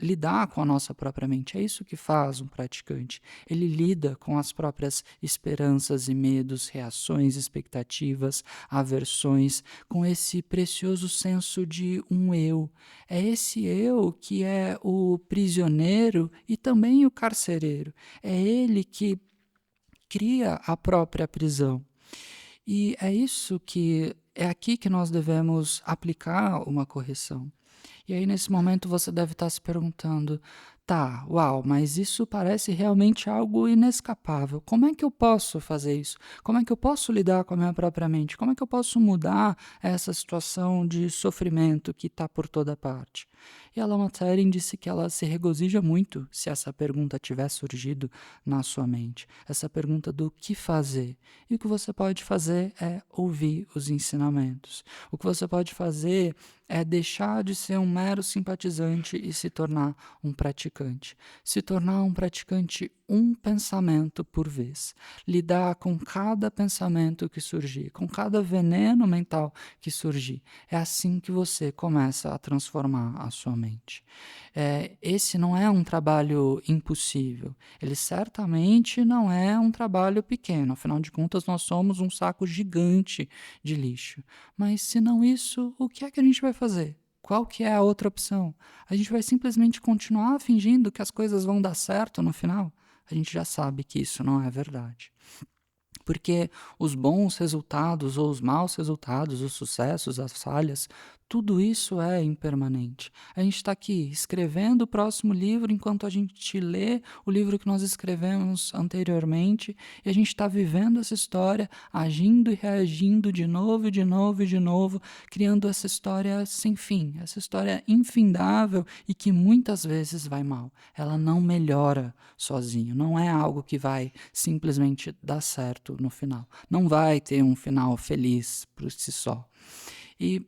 lidar com a nossa própria mente. É isso que faz um praticante. Ele lida com as próprias esperanças e medos, reações, expectativas, aversões, com esse precioso senso de um eu. É esse eu que é o prisioneiro e também o carcereiro. É ele que cria a própria prisão. E é isso que é aqui que nós devemos aplicar uma correção. E aí, nesse momento, você deve estar se perguntando: tá, uau, mas isso parece realmente algo inescapável. Como é que eu posso fazer isso? Como é que eu posso lidar com a minha própria mente? Como é que eu posso mudar essa situação de sofrimento que está por toda parte? E a Lama Tsering disse que ela se regozija muito se essa pergunta tiver surgido na sua mente. Essa pergunta do que fazer. E o que você pode fazer é ouvir os ensinamentos. O que você pode fazer é deixar de ser um mero simpatizante e se tornar um praticante. Se tornar um praticante um pensamento por vez. Lidar com cada pensamento que surgir, com cada veneno mental que surgir. É assim que você começa a transformar a sua mente. Esse não é um trabalho impossível. Ele certamente não é um trabalho pequeno. Afinal de contas, nós somos um saco gigante de lixo. Mas se não isso, o que é que a gente vai fazer? Qual que é a outra opção? A gente vai simplesmente continuar fingindo que as coisas vão dar certo no final? A gente já sabe que isso não é verdade. Porque os bons resultados ou os maus resultados, os sucessos, as falhas, tudo isso é impermanente. A gente está aqui escrevendo o próximo livro enquanto a gente lê o livro que nós escrevemos anteriormente, e a gente está vivendo essa história, agindo e reagindo de novo, de novo e de novo, criando essa história sem fim, essa história infindável e que muitas vezes vai mal. Ela não melhora sozinho, não é algo que vai simplesmente dar certo no final. Não vai ter um final feliz por si só. E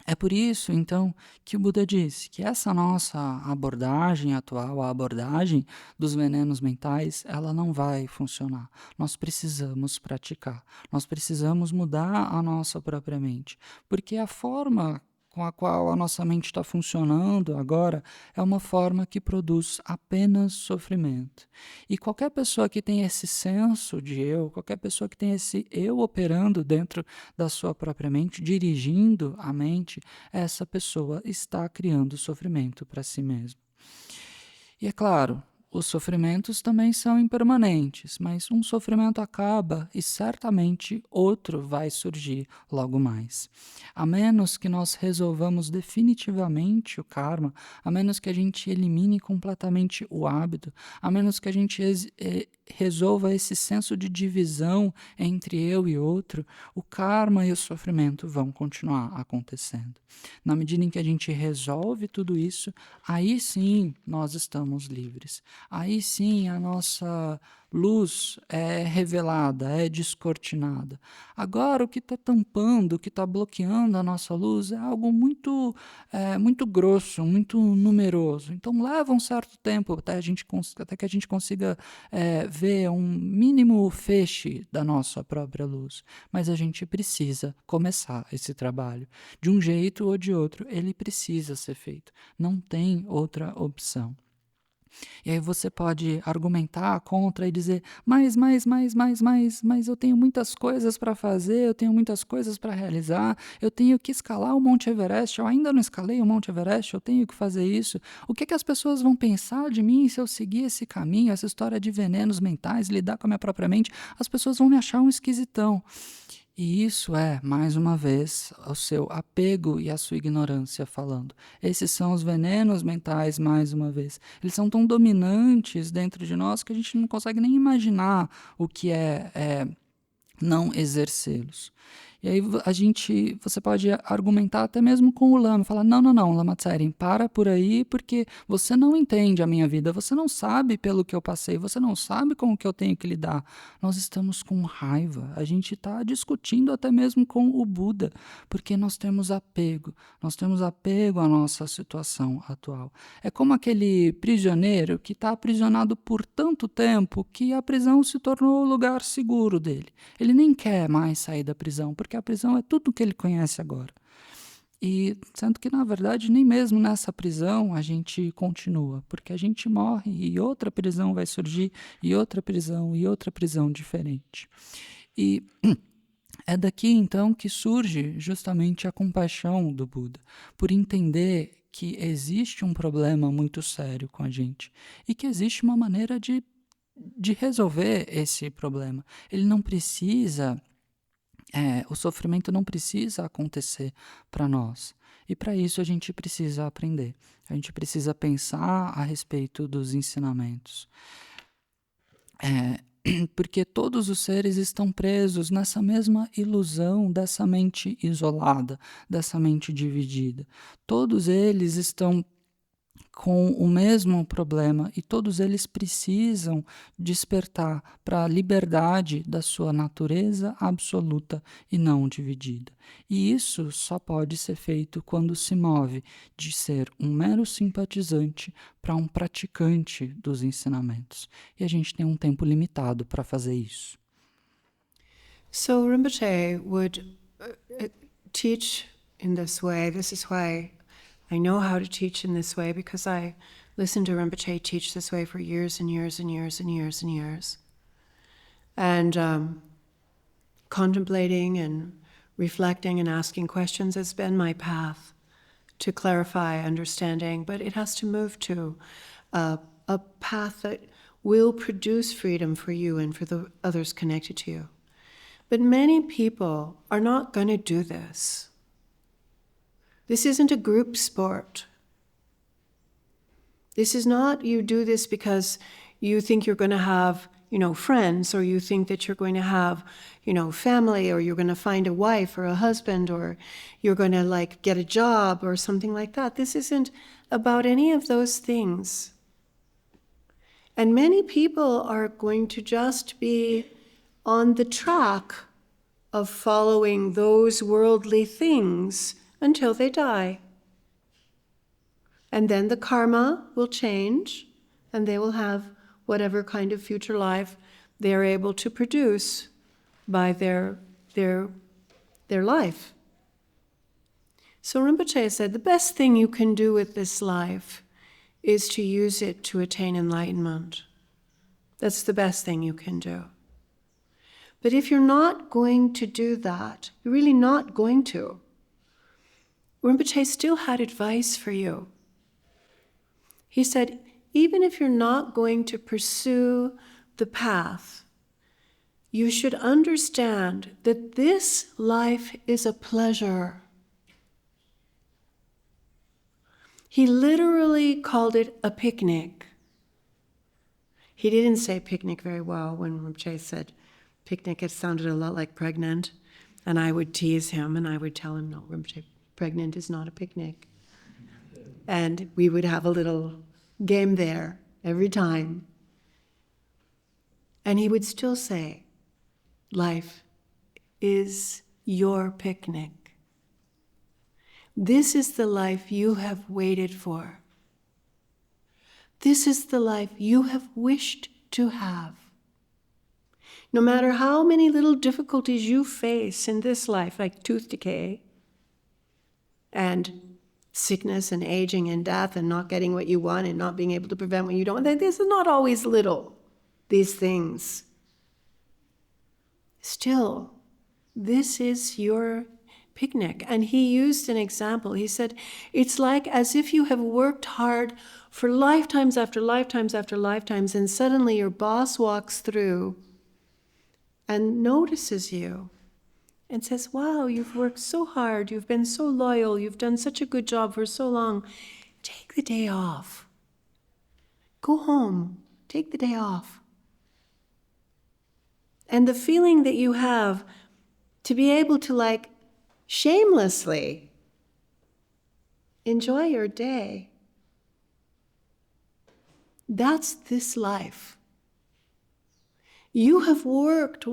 é por isso, então, que o Buda disse que essa nossa abordagem atual, a abordagem dos venenos mentais, ela não vai funcionar. Nós precisamos praticar, nós precisamos mudar a nossa própria mente, porque a forma com a qual a nossa mente está funcionando agora é uma forma que produz apenas sofrimento. E qualquer pessoa que tem esse senso de eu, qualquer pessoa que tem esse eu operando dentro da sua própria mente, dirigindo a mente, essa pessoa está criando sofrimento para si mesma. E é claro, os sofrimentos também são impermanentes, mas um sofrimento acaba e certamente outro vai surgir logo mais. A menos que nós resolvamos definitivamente o karma, a menos que a gente elimine completamente o hábito, a menos que a gente resolva esse senso de divisão entre eu e outro, o karma e o sofrimento vão continuar acontecendo. Na medida em que a gente resolve tudo isso, aí sim nós estamos livres. Aí sim a nossa luz é revelada, é descortinada. Agora o que está tampando, o que está bloqueando a nossa luz é algo muito grosso, muito numeroso. Então leva um certo tempo até que a gente consiga ver um mínimo feixe da nossa própria luz. Mas a gente precisa começar esse trabalho. De um jeito ou de outro, ele precisa ser feito. Não tem outra opção. E aí você pode argumentar contra e dizer, mas eu tenho muitas coisas para fazer, eu tenho muitas coisas para realizar, eu tenho que escalar o Monte Everest, eu ainda não escalei o Monte Everest, eu tenho que fazer isso. O que as pessoas vão pensar de mim se eu seguir esse caminho, essa história de venenos mentais, lidar com a minha própria mente? As pessoas vão me achar um esquisitão. E isso é, mais uma vez, o seu apego e a sua ignorância falando. Esses são os venenos mentais, mais uma vez. Eles são tão dominantes dentro de nós que a gente não consegue nem imaginar o que é não exercê-los. E aí você pode argumentar até mesmo com o Lama, falar, não, Lama Tsering, para por aí, porque você não entende a minha vida, você não sabe pelo que eu passei, você não sabe com o que eu tenho que lidar. Nós estamos com raiva, a gente está discutindo até mesmo com o Buda, porque nós temos apego à nossa situação atual. É como aquele prisioneiro que está aprisionado por tanto tempo que a prisão se tornou o lugar seguro dele. Ele nem quer mais sair da prisão, porque a prisão é tudo o que ele conhece agora. E sendo que, na verdade, nem mesmo nessa prisão a gente continua, porque a gente morre e outra prisão vai surgir, e outra prisão diferente. E é daqui, então, que surge justamente a compaixão do Buda, por entender que existe um problema muito sério com a gente e que existe uma maneira de resolver esse problema. Ele não precisa, o sofrimento não precisa acontecer para nós. E para isso a gente precisa aprender. A gente precisa pensar a respeito dos ensinamentos. Porque todos os seres estão presos nessa mesma ilusão dessa mente isolada, dessa mente dividida. Todos eles estão com o mesmo problema e todos eles precisam despertar para a liberdade da sua natureza absoluta e não dividida. E isso só pode ser feito quando se move de ser um mero simpatizante para um praticante dos ensinamentos. E a gente tem um tempo limitado para fazer isso. So Rinpoche would teach in this way. This is why I know how to teach in this way, because I listened to Rinpoche teach this way for years and years and years and years and years. And contemplating and reflecting and asking questions has been my path to clarify understanding, but it has to move to a path that will produce freedom for you and for the others connected to you. But many people are not going to do this. This isn't a group sport. This is not you do this because you think you're going to have, friends, or you think that you're going to have, family, or you're going to find a wife or a husband, or you're going to get a job or something like that. This isn't about any of those things. And many people are going to just be on the track of following those worldly things until they die. And then the karma will change, and they will have whatever kind of future life they're able to produce by their life. So Rinpoche said, the best thing you can do with this life is to use it to attain enlightenment. That's the best thing you can do. But if you're not going to do that, you're really not going to, Rinpoche still had advice for you. He said, even if you're not going to pursue the path, you should understand that this life is a pleasure. He literally called it a picnic. He didn't say picnic very well when Rinpoche said picnic. It sounded a lot like pregnant. And I would tease him and I would tell him, no, Rinpoche, pregnant is not a picnic. And we would have a little game there every time. And he would still say, life is your picnic. This is the life you have waited for. This is the life you have wished to have. No matter how many little difficulties you face in this life, like tooth decay and sickness and aging and death and not getting what you want and not being able to prevent what you don't want, this is not always little, these things. Still, this is your picnic. And he used an example. He said, it's like as if you have worked hard for lifetimes after lifetimes after lifetimes, and suddenly your boss walks through and notices you and says, wow, you've worked so hard, you've been so loyal, you've done such a good job for so long. Take the day off. Go home. Take the day off. And the feeling that you have to be able to shamelessly enjoy your day, that's this life. You have worked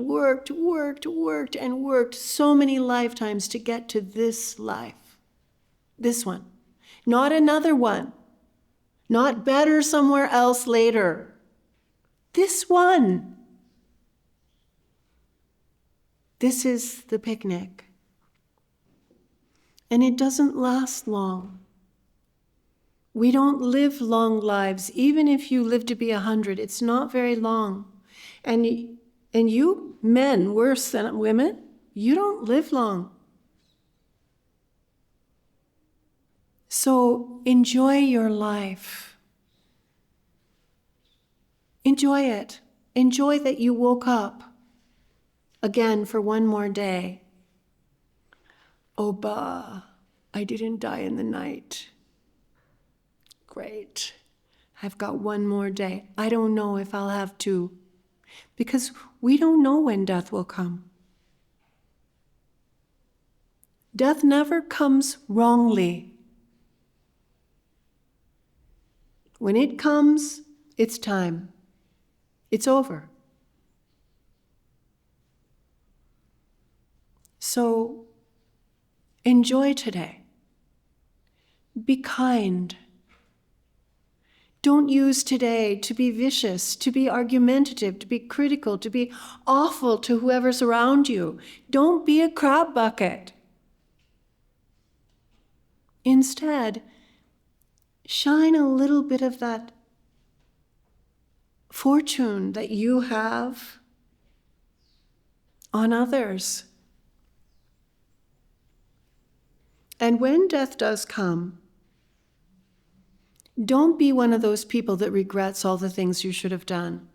so many lifetimes to get to this life. This one. Not another one. Not better somewhere else later. This one. This is the picnic. And it doesn't last long. We don't live long lives. Even if you live to be 100, it's not very long. And you, men, worse than women, you don't live long. So enjoy your life. Enjoy it. Enjoy that you woke up again for one more day. Oh, bah, I didn't die in the night. Great. I've got one more day. I don't know if I'll have two. Because we don't know when death will come. Death never comes wrongly. When it comes, it's time. It's over. So enjoy today. Be kind. Don't use today to be vicious, to be argumentative, to be critical, to be awful to whoever's around you. Don't be a crab bucket. Instead, shine a little bit of that fortune that you have on others. And when death does come, Don't be one of those people that regrets all the things you should have done.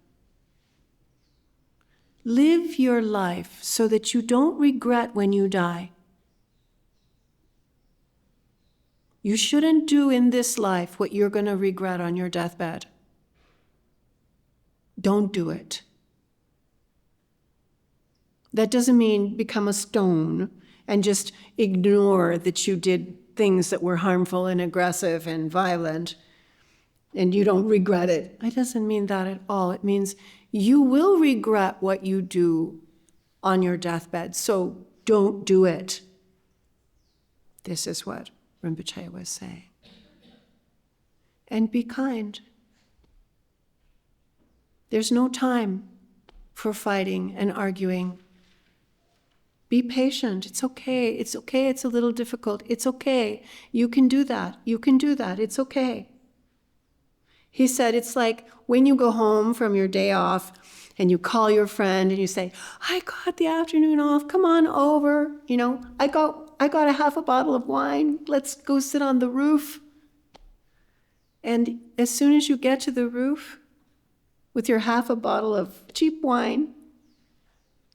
Live your life so that you don't regret when you die. You shouldn't do in this life what you're going to regret on your deathbed. Don't do it. That doesn't mean become a stone and just ignore that you did things that were harmful and aggressive and violent and you don't regret it. It doesn't mean that at all. It means you will regret what you do on your deathbed, so don't do it. This is what Rinpoche was saying. And be kind. There's no time for fighting and arguing. Be patient. It's okay. It's okay. It's a little difficult. It's okay. You can do that. You can do that. It's okay. He said it's like when you go home from your day off and you call your friend and you say, I got the afternoon off. Come on over. You know, I got a half a bottle of wine. Let's go sit on the roof. And as soon as you get to the roof with your half a bottle of cheap wine,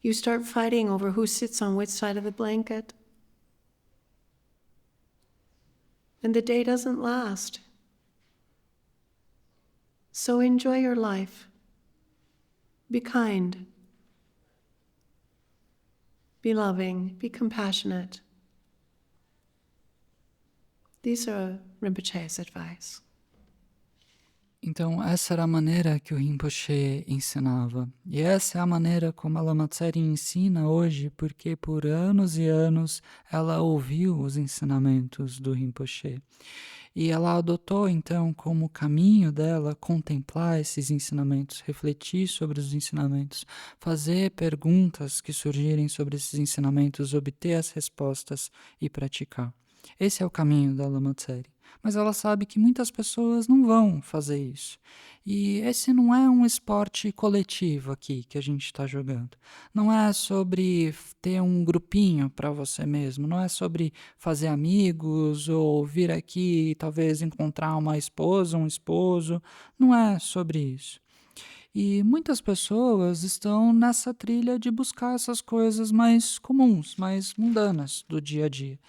you start fighting over who sits on which side of the blanket. And the day doesn't last. So enjoy your life. Be kind. Be loving. Be compassionate. These are Rinpoche's advice. Então, essa era a maneira que o Rinpoche ensinava. E essa é a maneira como a Lama Tsering ensina hoje, porque por anos e anos ela ouviu os ensinamentos do Rinpoche. E ela adotou, então, como caminho dela contemplar esses ensinamentos, refletir sobre os ensinamentos, fazer perguntas que surgirem sobre esses ensinamentos, obter as respostas e praticar. Esse é o caminho da Lama Tsering. Mas ela sabe que muitas pessoas não vão fazer isso. E esse não é um esporte coletivo aqui que a gente está jogando. Não é sobre ter um grupinho para você mesmo. Não é sobre fazer amigos ou vir aqui e talvez encontrar uma esposa, um esposo. Não é sobre isso. E muitas pessoas estão nessa trilha de buscar essas coisas mais comuns, mais mundanas do dia a dia.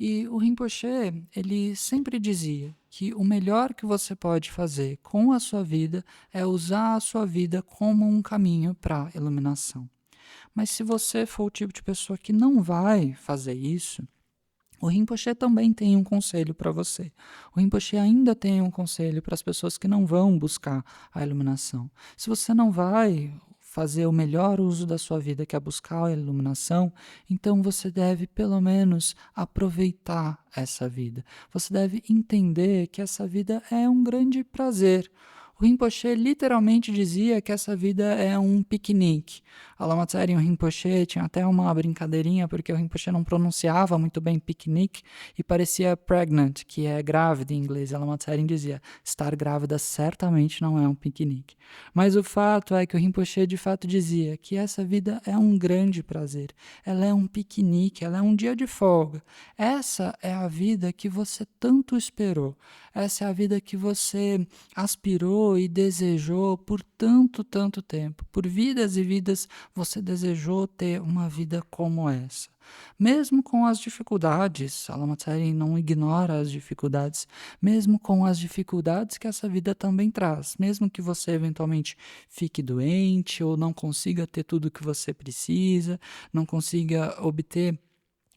E o Rinpoche, ele sempre dizia que o melhor que você pode fazer com a sua vida é usar a sua vida como um caminho para a iluminação. Mas se você for o tipo de pessoa que não vai fazer isso, o Rinpoche também tem um conselho para você. O Rinpoche ainda tem um conselho para as pessoas que não vão buscar a iluminação. Se você não vai fazer o melhor uso da sua vida, que é buscar a iluminação, então você deve pelo menos aproveitar essa vida. Você deve entender que essa vida é um grande prazer. O Rinpoche literalmente dizia que essa vida é um piquenique. A Lama Tsering e o Rinpoche tinha até uma brincadeirinha, porque o Rinpoche não pronunciava muito bem piquenique e parecia pregnant, que é grávida em inglês. A Lama Tsering dizia, estar grávida certamente não é um piquenique. Mas o fato é que o Rinpoche de fato dizia que essa vida é um grande prazer. Ela é um piquenique, ela é um dia de folga. Essa é a vida que você tanto esperou. Essa é a vida que você aspirou e desejou por tanto tempo. Por vidas e vidas você desejou ter uma vida como essa. Mesmo com as dificuldades, a Lama Tsering não ignora as dificuldades, mesmo com as dificuldades que essa vida também traz, mesmo que você eventualmente fique doente ou não consiga ter tudo o que você precisa, não consiga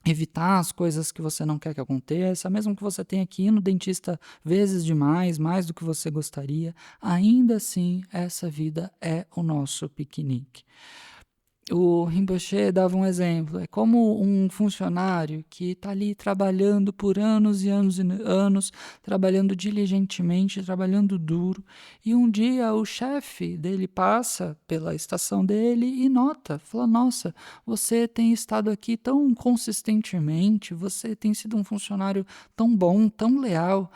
evitar as coisas que você não quer que aconteça, mesmo que você tenha que ir no dentista vezes demais, mais do que você gostaria, ainda assim essa vida é o nosso piquenique. O Rinpoche dava um exemplo, é como um funcionário que está ali trabalhando por anos e anos e anos, trabalhando diligentemente, trabalhando duro, e um dia o chefe dele passa pela estação dele e nota, fala, nossa, você tem estado aqui tão consistentemente, você tem sido um funcionário tão bom, tão leal,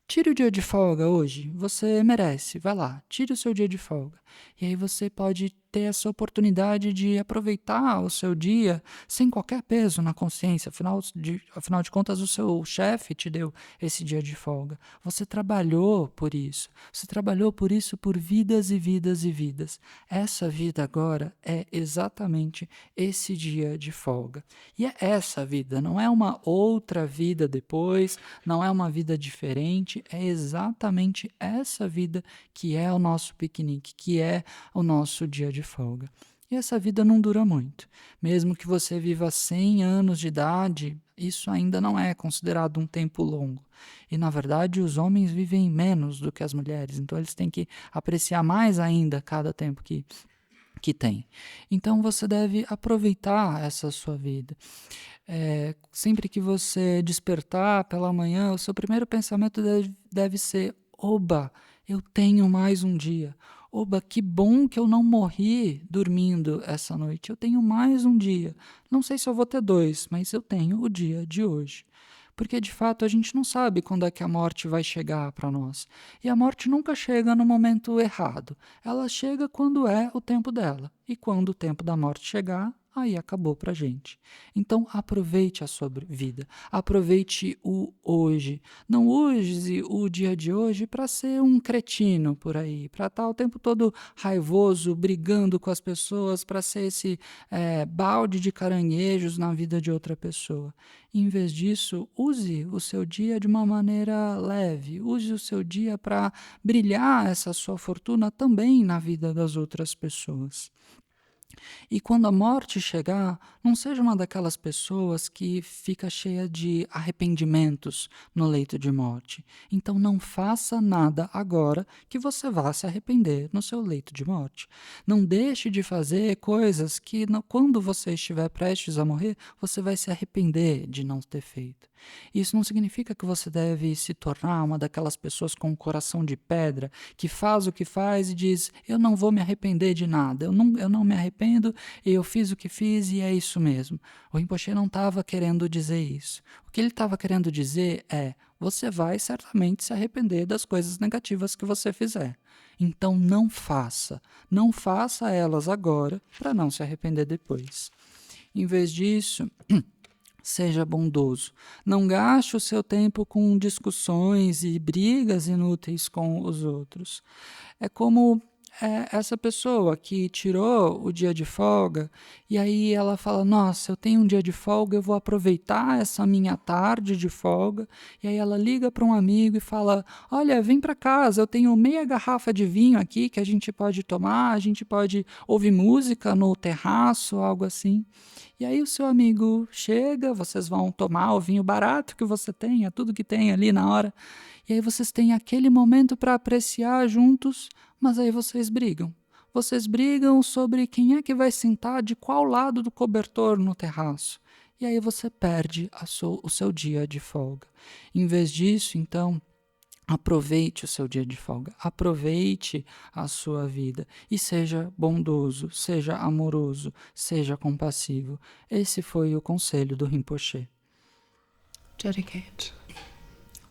tire o dia de folga hoje, você merece, vai lá, tire o seu dia de folga. E aí você pode ter essa oportunidade de aproveitar o seu dia sem qualquer peso na consciência. Afinal de contas, o seu chefe te deu esse dia de folga. Você trabalhou por isso. Você trabalhou por isso por vidas e vidas e vidas. Essa vida agora é exatamente esse dia de folga. E é essa vida, não é uma outra vida depois, não é uma vida diferente, é exatamente essa vida que é o nosso piquenique, que é o nosso dia de folga. E essa vida não dura muito. Mesmo que você viva 100 anos de idade, isso ainda não é considerado um tempo longo. E, na verdade, os homens vivem menos do que as mulheres, então eles têm que apreciar mais ainda cada tempo que tem. Então você deve aproveitar essa sua vida. Sempre que você despertar pela manhã, o seu primeiro pensamento deve ser: oba, eu tenho mais um dia. Oba, que bom que eu não morri dormindo essa noite. Eu tenho mais um dia. Não sei se eu vou ter 2, mas eu tenho o dia de hoje. Porque, de fato, a gente não sabe quando é que a morte vai chegar para nós. E a morte nunca chega no momento errado. Ela chega quando é o tempo dela. E quando o tempo da morte chegar, aí acabou pra gente. Então aproveite a sua vida, aproveite o hoje. Não use o dia de hoje para ser um cretino por aí, para estar o tempo todo raivoso, brigando com as pessoas, para ser esse balde de caranguejos na vida de outra pessoa. Em vez disso, use o seu dia de uma maneira leve, use o seu dia para brilhar essa sua fortuna também na vida das outras pessoas. E quando a morte chegar, não seja uma daquelas pessoas que fica cheia de arrependimentos no leito de morte. Então não faça nada agora que você vá se arrepender no seu leito de morte. Não deixe de fazer coisas que quando você estiver prestes a morrer, você vai se arrepender de não ter feito. Isso não significa que você deve se tornar uma daquelas pessoas com o coração de pedra, que faz o que faz e diz: eu não vou me arrepender de nada, eu não me arrependo, eu fiz o que fiz e é isso mesmo. O Rinpoche não estava querendo dizer isso. O que ele estava querendo dizer é: você vai certamente se arrepender das coisas negativas que você fizer. Então não faça elas agora para não se arrepender depois. Em vez disso, seja bondoso. Não gaste o seu tempo com discussões e brigas inúteis com os outros. É como essa pessoa que tirou o dia de folga e aí ela fala: nossa, eu tenho um dia de folga, eu vou aproveitar essa minha tarde de folga. E aí ela liga para um amigo e fala: olha, vem para casa, eu tenho meia garrafa de vinho aqui que a gente pode tomar, a gente pode ouvir música no terraço, algo assim. E aí o seu amigo chega, vocês vão tomar o vinho barato que você tem, é tudo que tem ali na hora. E aí vocês têm aquele momento para apreciar juntos, mas aí vocês brigam. Vocês brigam sobre quem é que vai sentar de qual lado do cobertor no terraço. E aí você perde o seu dia de folga. Em vez disso, então, aproveite o seu dia de folga, aproveite a sua vida e seja bondoso, seja amoroso, seja compassivo. Esse foi o conselho do Rinpoche. Dedicate.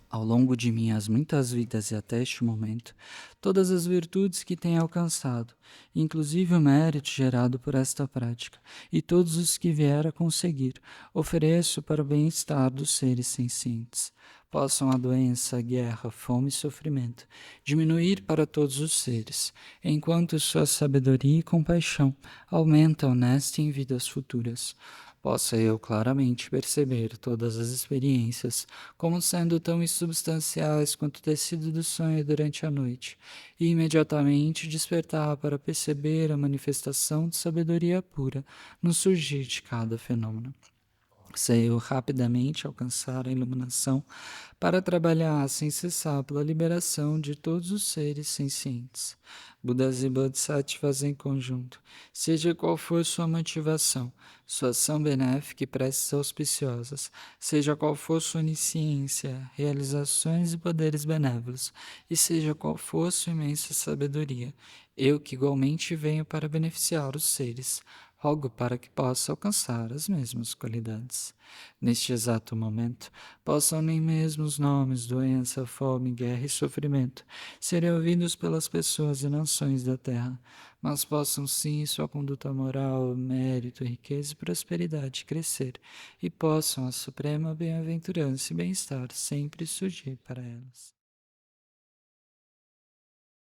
Ao longo de minhas muitas vidas e até este momento, todas as virtudes que tenho alcançado, inclusive o mérito gerado por esta prática, e todos os que vier a conseguir, ofereço para o bem-estar dos seres sencientes. Possam a doença, a guerra, fome e sofrimento diminuir para todos os seres, enquanto sua sabedoria e compaixão aumentam nesta e em vidas futuras. Possa eu claramente perceber todas as experiências como sendo tão insubstanciais quanto o tecido do sonho durante a noite, e imediatamente despertar para perceber a manifestação de sabedoria pura no surgir de cada fenômeno. Sei eu rapidamente alcançar a iluminação para trabalhar sem cessar pela liberação de todos os seres sencientes. Budas e Bodhisattvas em conjunto, seja qual for sua motivação, sua ação benéfica e preces auspiciosas, seja qual for sua onisciência, realizações e poderes benévolos, e seja qual for sua imensa sabedoria, eu que igualmente venho para beneficiar os seres, rogo para que possa alcançar as mesmas qualidades. Neste exato momento, possam nem mesmo os nomes, doença, fome, guerra e sofrimento serem ouvidos pelas pessoas e nações da terra, mas possam sim sua conduta moral, mérito, riqueza e prosperidade crescer, e possam a suprema bem-aventurança e bem-estar sempre surgir para elas.